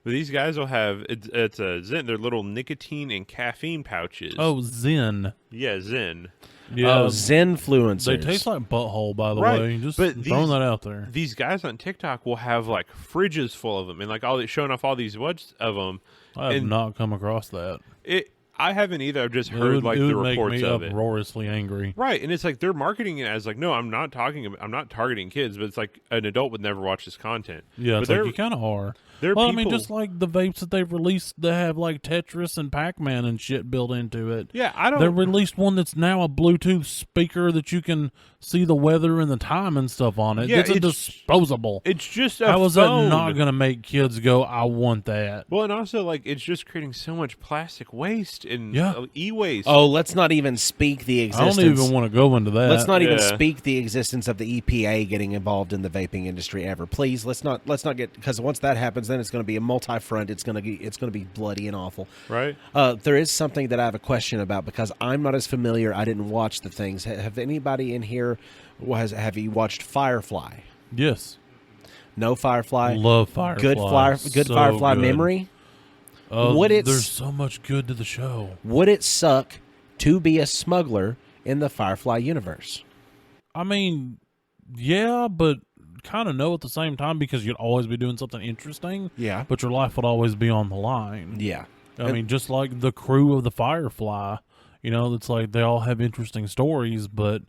But these guys will have it's a Zint. They're little nicotine and caffeine pouches. Oh, Zen. yeah, Zen. Yeah, Oh, Zinfluencers. they taste like butthole, by the Right, way. Just but throwing that out there. These guys on TikTok will have like fridges full of them and like showing off all these what's of them. I have and not come across that. I haven't either. I've just It heard would, like it the would make reports me of it. uproariously angry. Right, and it's like they're marketing it as like, no, I'm not targeting kids, but it's like an adult would never watch this content. Yeah, but it's like you kind of are. they're Well, I people, mean, just like the vapes that they've released that have like Tetris and Pac-Man and shit built into it. yeah, I They don't. released one that's now a Bluetooth speaker that you can see the weather and the time and stuff on it. Yeah, it's a it's- disposable. It's just a How is phone. that not going to make kids go, I want that? Well, and also like it's just creating so much plastic waste and Yeah. e-waste. Oh, let's not even speak the I existence. don't even want to go into that. Let's not even Yeah. speak the existence of the EPA getting involved in the vaping industry ever. Please, let's not get, because once that happens, then it's going to be a multi-front. It's going to be bloody and awful. Right? There is something that I have a question about because I'm not as familiar. I didn't watch the things. Have anybody in here have you watched Firefly? Yes. No Firefly. Love Firefly. Good So Firefly good. memory. There's so much good to the show. Would it suck to be a smuggler in the Firefly universe? I mean, yeah, but kind of no at the same time because you'd always be doing something interesting. Yeah. But your life would always be on the line. Yeah. I mean, just like the crew of the Firefly, it's like they all have interesting stories, but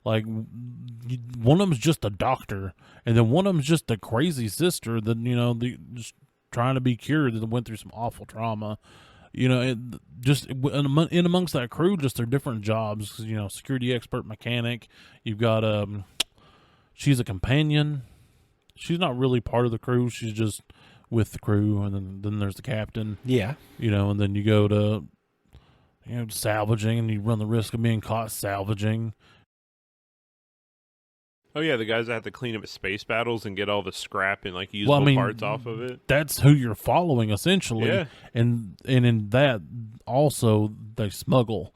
like one of them's just a doctor, and then one of them's just a crazy sister that just trying to be cured that went through some awful trauma. In amongst that crew, just their different jobs. 'Cause, security expert, mechanic. You've got she's a companion. She's not really part of the crew. She's just with the crew, and then there's the captain. Yeah. And then you go to salvaging, and you run the risk of being caught salvaging. Oh yeah, the guys that have to clean up space battles and get all the scrap and like usable parts off of it. That's who you're following essentially. Yeah. And in that also they smuggle.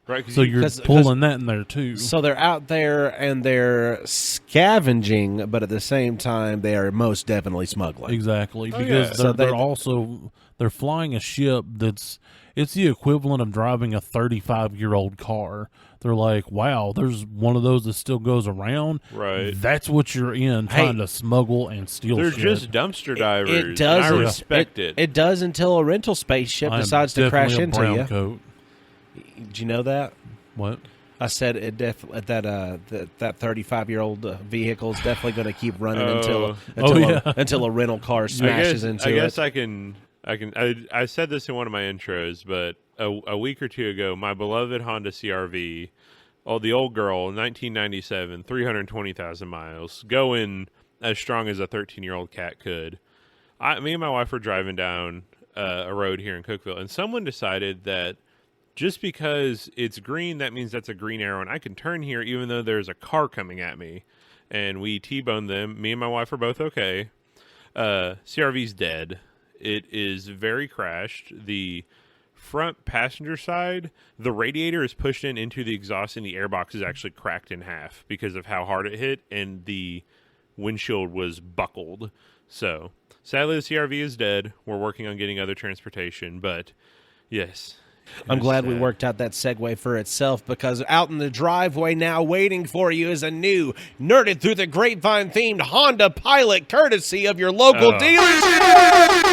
Right? 'Cause So you- you're 'cause- pulling that in there too. So they're out there and they're scavenging, but at the same time, they are most definitely smuggling. Exactly, Oh, because yeah. they're, So they're also they're flying a ship it's the equivalent of driving a 35-year-old car. They're like, wow, there's one of those that still goes around. Right. That's what you're in, trying to smuggle and steal. They're shit. just dumpster divers. It does. And I respect it. It does until a rental spaceship I am decides to crash definitely a into brown you. coat. Did you know that? What? I said it that 35-year-old vehicle is definitely going to keep running until a rental car smashes into I guess it. I said this in one of my intros, but a week or two ago, my beloved Honda CRV, the old girl, 1997, 320,000 miles, going as strong as a 13-year-old cat could. Me and my wife were driving down a road here in Cookeville, and someone decided that just because it's green, that means that's a green arrow, and I can turn here even though there's a car coming at me. And we T-boned them. Me and my wife are both okay. CRV's dead. It is very crashed. The front passenger side, the radiator is pushed into the exhaust, and the airbox is actually cracked in half because of how hard it hit, and the windshield was buckled. So, sadly, the CRV is dead. We're working on getting other transportation, but yes. I'm glad we worked out that segue for itself, because out in the driveway now waiting for you is a new Nerded Through the Grapevine themed Honda Pilot, courtesy of your local dealership.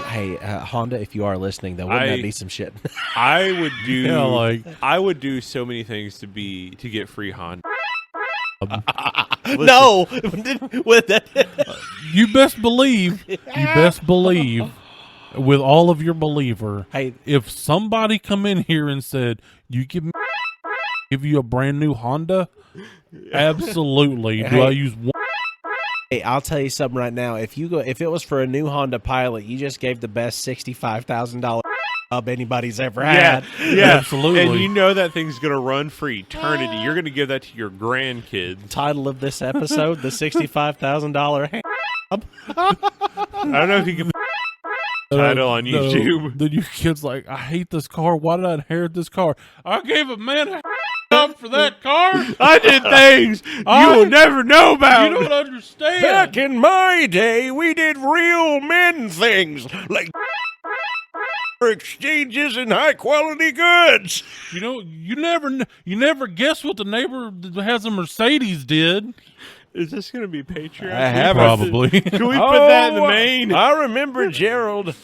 Hey, Honda, if you are listening, though, wouldn't that be some shit? I would do Yeah, I would do so many things to get free Honda. No, with that. You best believe, with all of your believer, Hey, if somebody come in here and said, you give you a brand new Honda, absolutely. Do Hey. I use one? hey, I'll tell you something right now. If it was for a new Honda Pilot, you just gave the best $65,000 job anybody's ever had. Yeah, Absolutely. And you know that thing's going to run for eternity. You're going to give that to your grandkids. Title of this episode: the $65,000. I don't know if you can put the title on YouTube. Then your kid's like, I hate this car. Why did I inherit this car? I gave a man a up for that car. I did things you will never know about. You don't understand. Back in my day, we did real men things like exchanges and high quality goods. You know, you never guess what the neighbor that has a Mercedes did. Is this going to be Patreon? I have Probably. Can we put that in the main? I remember Gerald.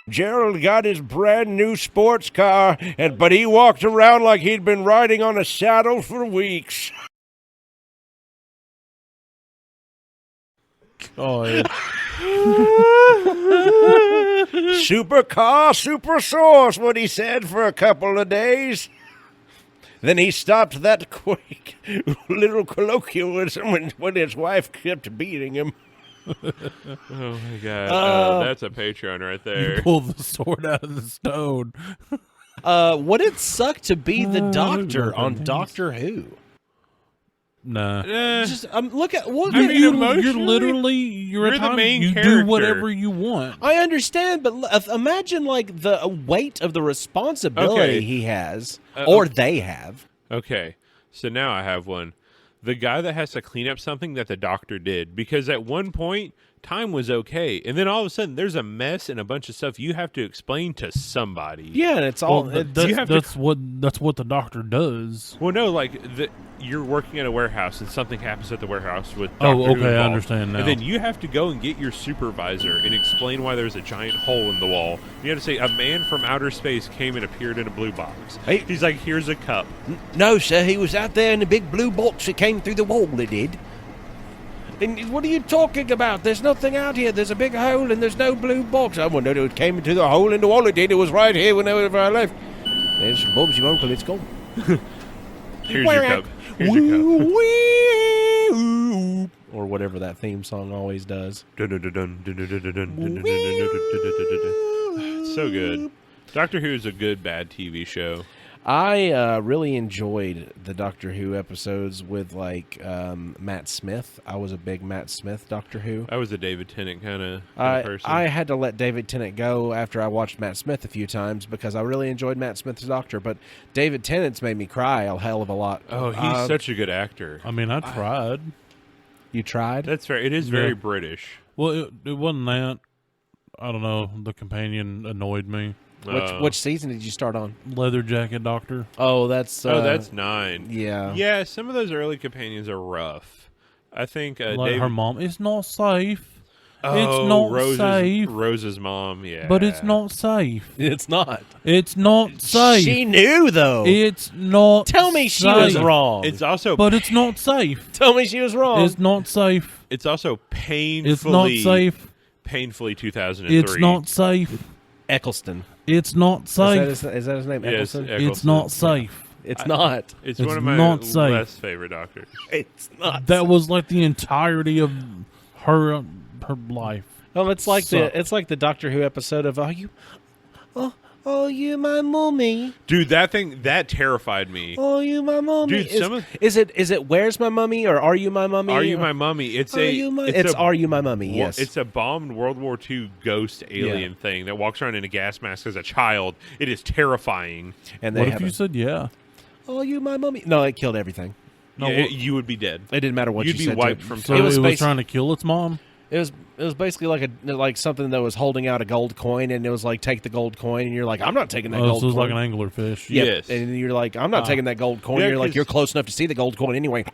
Gerald got his brand new sports car, but he walked around like he'd been riding on a saddle for weeks. Oh, yeah. Super car, super sauce, what he said for a couple of days. Then he stopped that quick little colloquialism when his wife kept beating him. Oh my god, that's a Patreon right there. Pull the sword out of the stone. Would it suck to be the Doctor on Doctor Who? Nah. Just look at what I mean, You're emotionally, literally you're the a time, main you character. do whatever you want. I understand, but imagine like the weight of the responsibility Okay. he has, or they have. Okay, so now I have one. The guy that has to clean up something that the Doctor did, because at one point time was okay, and then all of a sudden there's a mess and a bunch of stuff you have to explain to somebody. Yeah, and it's all. Well, you have to- that's what the Doctor does. Well, no, like you're working at a warehouse and something happens at the warehouse with Oh, Doctor Who okay, I involved. understand now. And then you have to go and get your supervisor and explain why there's a giant hole in the wall. You have to say a man from outer space came and appeared in a blue box. Hey. He's like, here's a cup. No, sir, he was out there in the big blue box that came through the wall, he did. And what are you talking about? There's nothing out here. There's a big hole and there's no blue box. I wonder it came into the hole in the wall. It did. It was right here whenever I left. There's Bob's your uncle. It's gone. Here's your cup. Here's your cup. Or whatever that theme song always does. So good. Doctor Who is a good bad TV show. I really enjoyed the Doctor Who episodes with like Matt Smith. I was a big Matt Smith Doctor Who. I was a David Tennant kind of person. I had to let David Tennant go after I watched Matt Smith a few times because I really enjoyed Matt Smith's Doctor. But David Tennant's made me cry a hell of a lot. Oh, he's such a good actor. I mean, I tried. You tried? That's fair. It is very British. Well, it wasn't that. I don't know. The companion annoyed me. Which season did you start on? Leather Jacket Doctor. Oh, that's 9. Yeah. Yeah, some of those early companions are rough. I think Like David, her mom. It's not safe. oh, it's not Rose's, safe. Rose's mom, yeah. But it's not safe. It's not. It's not safe. She knew though. It's not. Tell me she safe. was wrong. It's also But it's not safe. Tell me she was wrong. It's not safe. It's also painfully It's not safe. Painfully 2003. It's not safe. Eccleston. It's not safe. Is that his name? Yes, Eccleston? It's not safe. It's not. It's It's one of my not safe. less favorite doctors. It's not. That was like the entirety of her life. Oh, it's like Suck. the Doctor Who episode of Oh, you my mummy. Dude, that terrified me. Oh, you my mummy. Dude, is it Where's My Mummy or Are You My Mummy? Are You My Mummy? It's Are You My Mummy? Yes. It's a bombed World War II ghost alien thing that walks around in a gas mask as a child. It is terrifying. And they What if have you said yeah? Oh, you my mummy. No, it killed everything. No, Yeah, you would be dead. It didn't matter what You'd you be said. wiped to it. from So time. it was, basi- trying to kill its mom. It was basically like something that was holding out a gold coin, and it was like, take the gold coin, and you're like, I'm not taking that Oh, gold so it was coin. like an anglerfish. Yep. Yes. And you're like, I'm not taking that gold coin. Yeah, You're like, 'cause- you're close enough to see the gold coin anyway.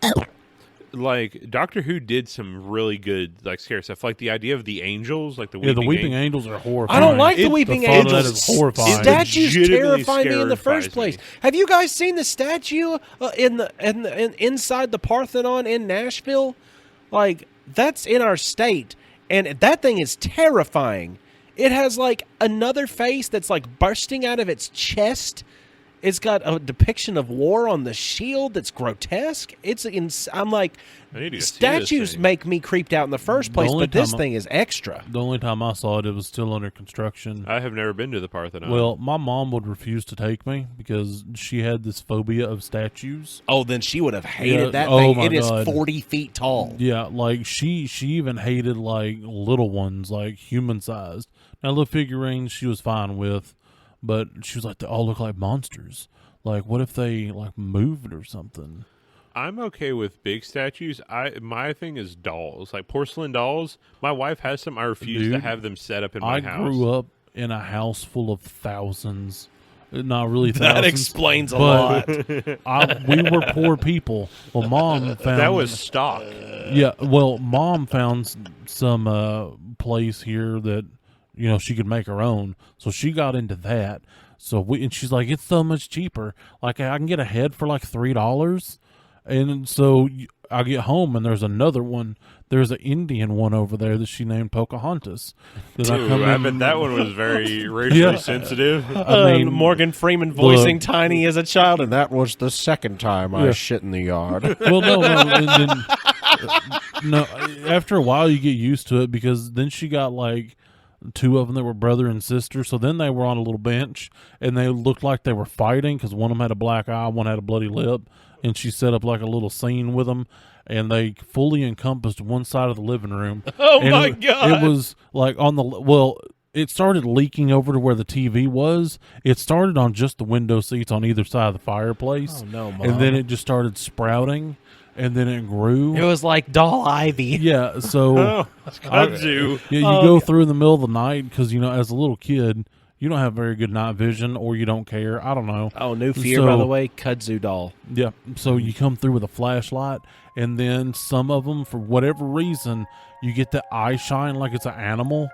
Like Doctor Who did some really good like scary stuff, like the idea of the angels, like the Yeah, the weeping angel. angels are horrifying. I don't like the It- weeping the thought of angels. that is horrifying. Statues Legitimately terrify me in the first terrifies place. me. Have you guys seen the statue in inside the Parthenon in Nashville? Like, that's in our state, and that thing is terrifying. It has like another face that's like bursting out of its chest. It's got a depiction of war on the shield that's grotesque. I'm like, I need to go see this statues thing. make me creeped out in the first place, only but this time I- thing is extra. The only time I saw it, it was still under construction. I have never been to the Parthenon. Well, my mom would refuse to take me because she had this phobia of statues. Oh, then she would have hated Yeah, that oh thing. my It is God. 40 feet tall. Yeah, like she even hated like little ones, like human sized. Now little figurines she was fine with, but she was like, they all look like monsters. Like, what if they like moved or something? I'm okay with big statues. My thing is dolls, like porcelain dolls. My wife has some. I refuse to Dude, have them set up in my I house. grew up in a house full of thousands. Not really That thousands. explains a but lot. we were poor people. Well, mom found That was stock. yeah. Well, mom found some place here that she could make her own, so she got into that. So and she's like, it's so much cheaper. Like I can get a head for like $3, and so I get home and there's another one. There's an Indian one over there that she named Pocahontas. That Dude, I bet that one was very racially Yeah. sensitive. I mean, Morgan Freeman voicing look. Tiny as a child, and That was the second time I Yeah. shit in the yard. Well, no, and then, no. After a while, you get used to it because then she got like two of them that were brother and sister. So then they were on a little bench and they looked like they were fighting because one of them had a black eye, one had a bloody lip, and she set up like a little scene with them. And they fully encompassed one side of the living room. Oh, And my it, God. It was like it started leaking over to where the TV was. It started on just the window seats on either side of the fireplace. Oh, no, Mom. And then it just started sprouting, and then it grew. It was like Doll Ivy. Yeah, so Kudzu. you go through in the middle of the night because as a little kid you don't have very good night vision or you don't care. I don't know. Oh, new fear, So- by the way, Kudzu doll. Yeah, so you come through with a flashlight, and then some of them, for whatever reason, you get the eye shine like it's an animal.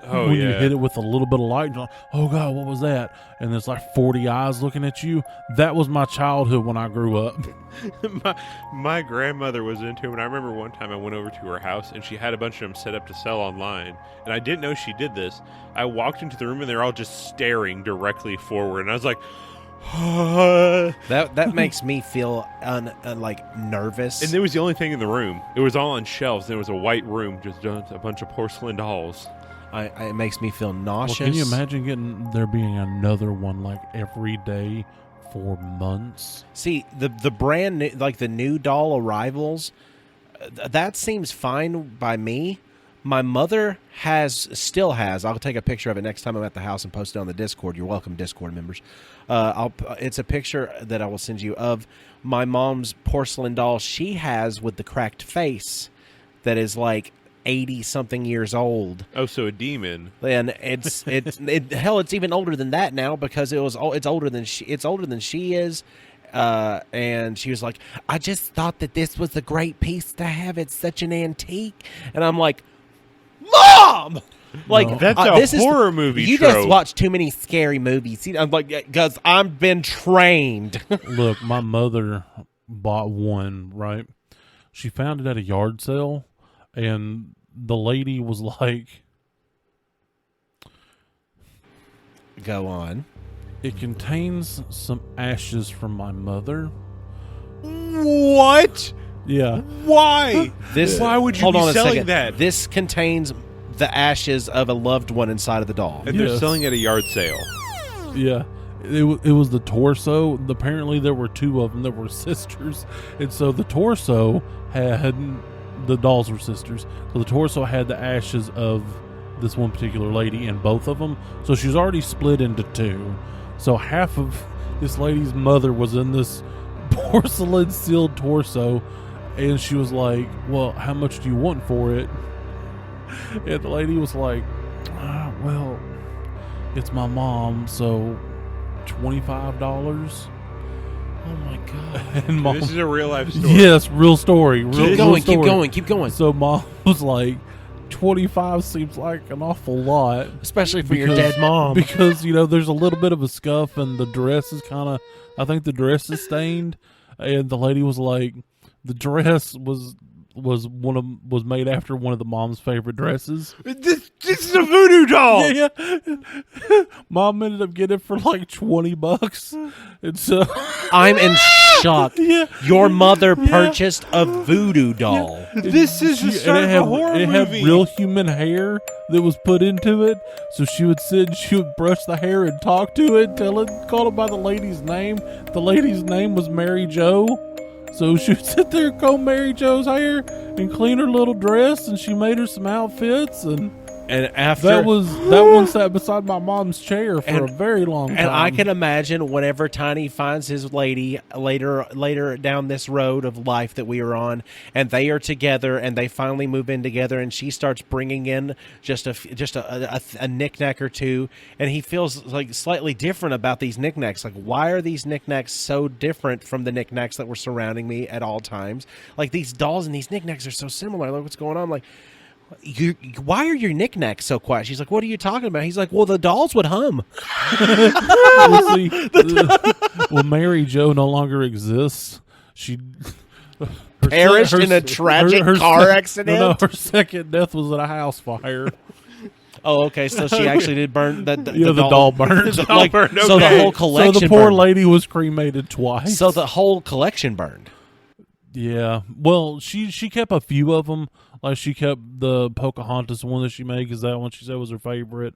Oh, when yeah. you hit it with a little bit of light, you're like, oh God, what was that? And there's like 40 eyes looking at you. That was my childhood when I grew up. my grandmother was into them, and I remember one time I went over to her house, and she had a bunch of them set up to sell online, and I didn't know she did this. I walked into the room, and they're all just staring directly forward, and I was like, That makes me feel like nervous. and it was the only thing in the room. It was all on shelves, and it was a white room, just a bunch of porcelain dolls. It makes me feel Well, nauseous. can you imagine there being another one like every day for months. See, the brand new, like the new doll arrivals, that seems fine by me. My mother still has. I'll take a picture of it next time I'm at the house and post it on the Discord. You're welcome, Discord members. It's a picture that I will send you of my mom's porcelain doll she has with the cracked face that is like 80-something years old. Oh, so a demon. And it's even older than that now because it's older than she is. And she was like, I just thought that this was a great piece to have. It's such an antique. And I'm like, Mom! Like, No. That's a horror movie You trope. just watch too many scary movies. I'm like, because I've been trained. Look, my mother bought one, right? She found it at a yard sale, and the lady was like, Go on. it contains some ashes from my mother. What? Yeah. Why? This. Why would you hold be on a selling second. that? This contains the ashes of a loved one inside of the doll. And they're Yes. selling at a yard sale. Yeah. It was the torso. Apparently, there were two of them that were sisters. And so the torso had, the dolls were sisters. So the torso had the ashes of this one particular lady in both of them. So she was already split into two. So half of this lady's mother was in this porcelain sealed torso. And she was like, well, how much do you want for it? And the lady was like, well, it's my mom, so $25. Oh my god. And mom, This is a real life story. yes, real story. Real story. Keep going. So mom was like, 25 seems like an awful lot. Especially for your Because- dead mom. Because, there's a little bit of a scuff and the dress is I think the dress is stained. And the lady was like, the dress was made after one of the mom's favorite dresses. This is a voodoo doll. Yeah. Mom ended up getting it for like $20. And so I'm in shock. Yeah. Your mother purchased a voodoo doll. This is the start of a horror it movie. had real human hair that was put into it. So she would brush the hair and talk to it, call it by the lady's name. The lady's name was Mary Jo. So she would sit there and comb Mary Jo's hair and clean her little dress, and she made her some outfits, and after that one sat beside my mom's chair for a very long time. And I can imagine whenever Tiny finds his lady later down this road of life that we are on, and they are together, and they finally move in together, and she starts bringing in just a knickknack or two, and he feels like slightly different about these knickknacks. Like, why are these knickknacks so different from the knickknacks that were surrounding me at all times? Like, these dolls and these knickknacks are so similar. Like, what's going on? I'm like, why are your knickknacks so quiet? She's like, what are you talking about? He's like, well, the dolls would hum. Well, see, well, Mary Jo no longer exists. She Perished in a tragic car accident? No, her second death was in a house fire. Oh, okay. So she actually did burn the doll burned. Like, burned, so the okay. whole collection. So the poor burned. lady was cremated twice. So the whole collection burned. Yeah. Well, she kept a few of them. Like, she kept the Pocahontas one that she made, because that one she said was her favorite.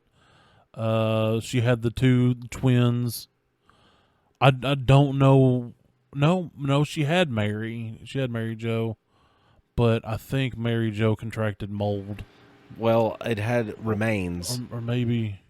She had the two twins. I don't know. No, she had Mary. She had Mary Jo. But I think Mary Jo contracted mold. Well, it had remains. Or maybe...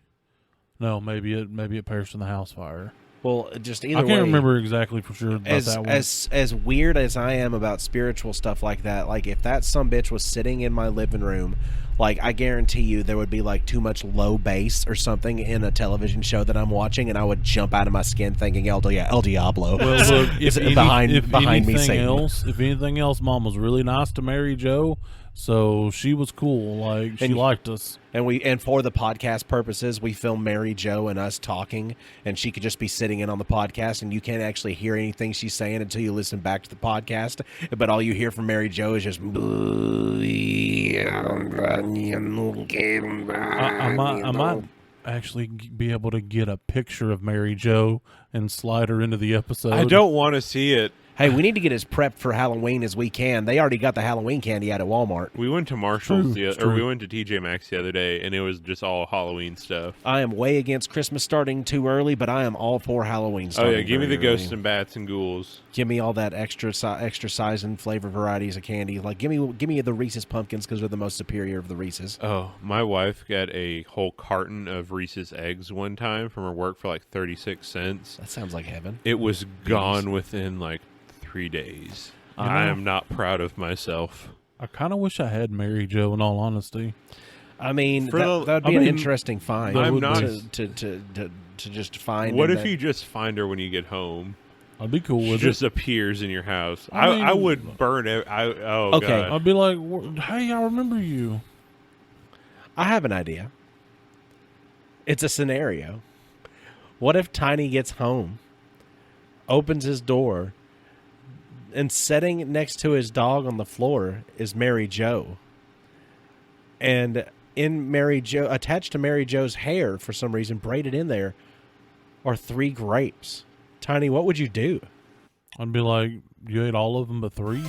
No, maybe it perished in the house fire. Well, just either I way. can't remember exactly for sure about that one. As weird as I am about spiritual stuff like that, like if that sumbitch was sitting in my living room, like I guarantee you there would be like too much low bass or something in a television show that I'm watching, and I would jump out of my skin thinking El Diablo. Well, look, if behind me anything singing. if anything else, Mom was really nice to Mary Jo, so she was cool. Like, she liked us. And for the podcast purposes, we film Mary Jo and us talking, and she could just be sitting in on the podcast, and you can't actually hear anything she's saying until you listen back to the podcast. But all you hear from Mary Jo is just. I might actually be able to get a picture of Mary Jo and slide her into the episode. I don't want to see it. Hey, we need to get as prepped for Halloween as we can. They already got the Halloween candy out at Walmart. We went to Marshall's True, or we went to TJ Maxx the other day, and it was just all Halloween stuff. I am way against Christmas starting too early, but I am all for Halloween Oh starting yeah, give me very the ghosts early. and bats and ghouls. Give me all that extra size and flavor varieties of candy. Like, give me the Reese's pumpkins because they're the most superior of the Reese's. Oh, my wife got a whole carton of Reese's eggs one time from her work for like 36 cents. That sounds like heaven. It was gone within like 3 days. I am not proud of myself. I kind of wish I had Mary Jo. In all honesty, I mean, For that'd be I an mean, interesting find. I'm not- to just find. What and if then- you just find her when you get home? I'd be cool She with just it. appears in your house. I I mean- would burn it. Oh, Okay. God. I'd be like, "Hey, I remember you." I have an idea. It's a scenario. What if Tiny gets home, opens his door, and sitting next to his dog on the floor is Mary Jo. And in Mary Jo, attached to Mary Jo's hair for some reason, braided in there, are 3 grapes. Tiny, what would you do? I'd be like, "You ate all of them but 3?"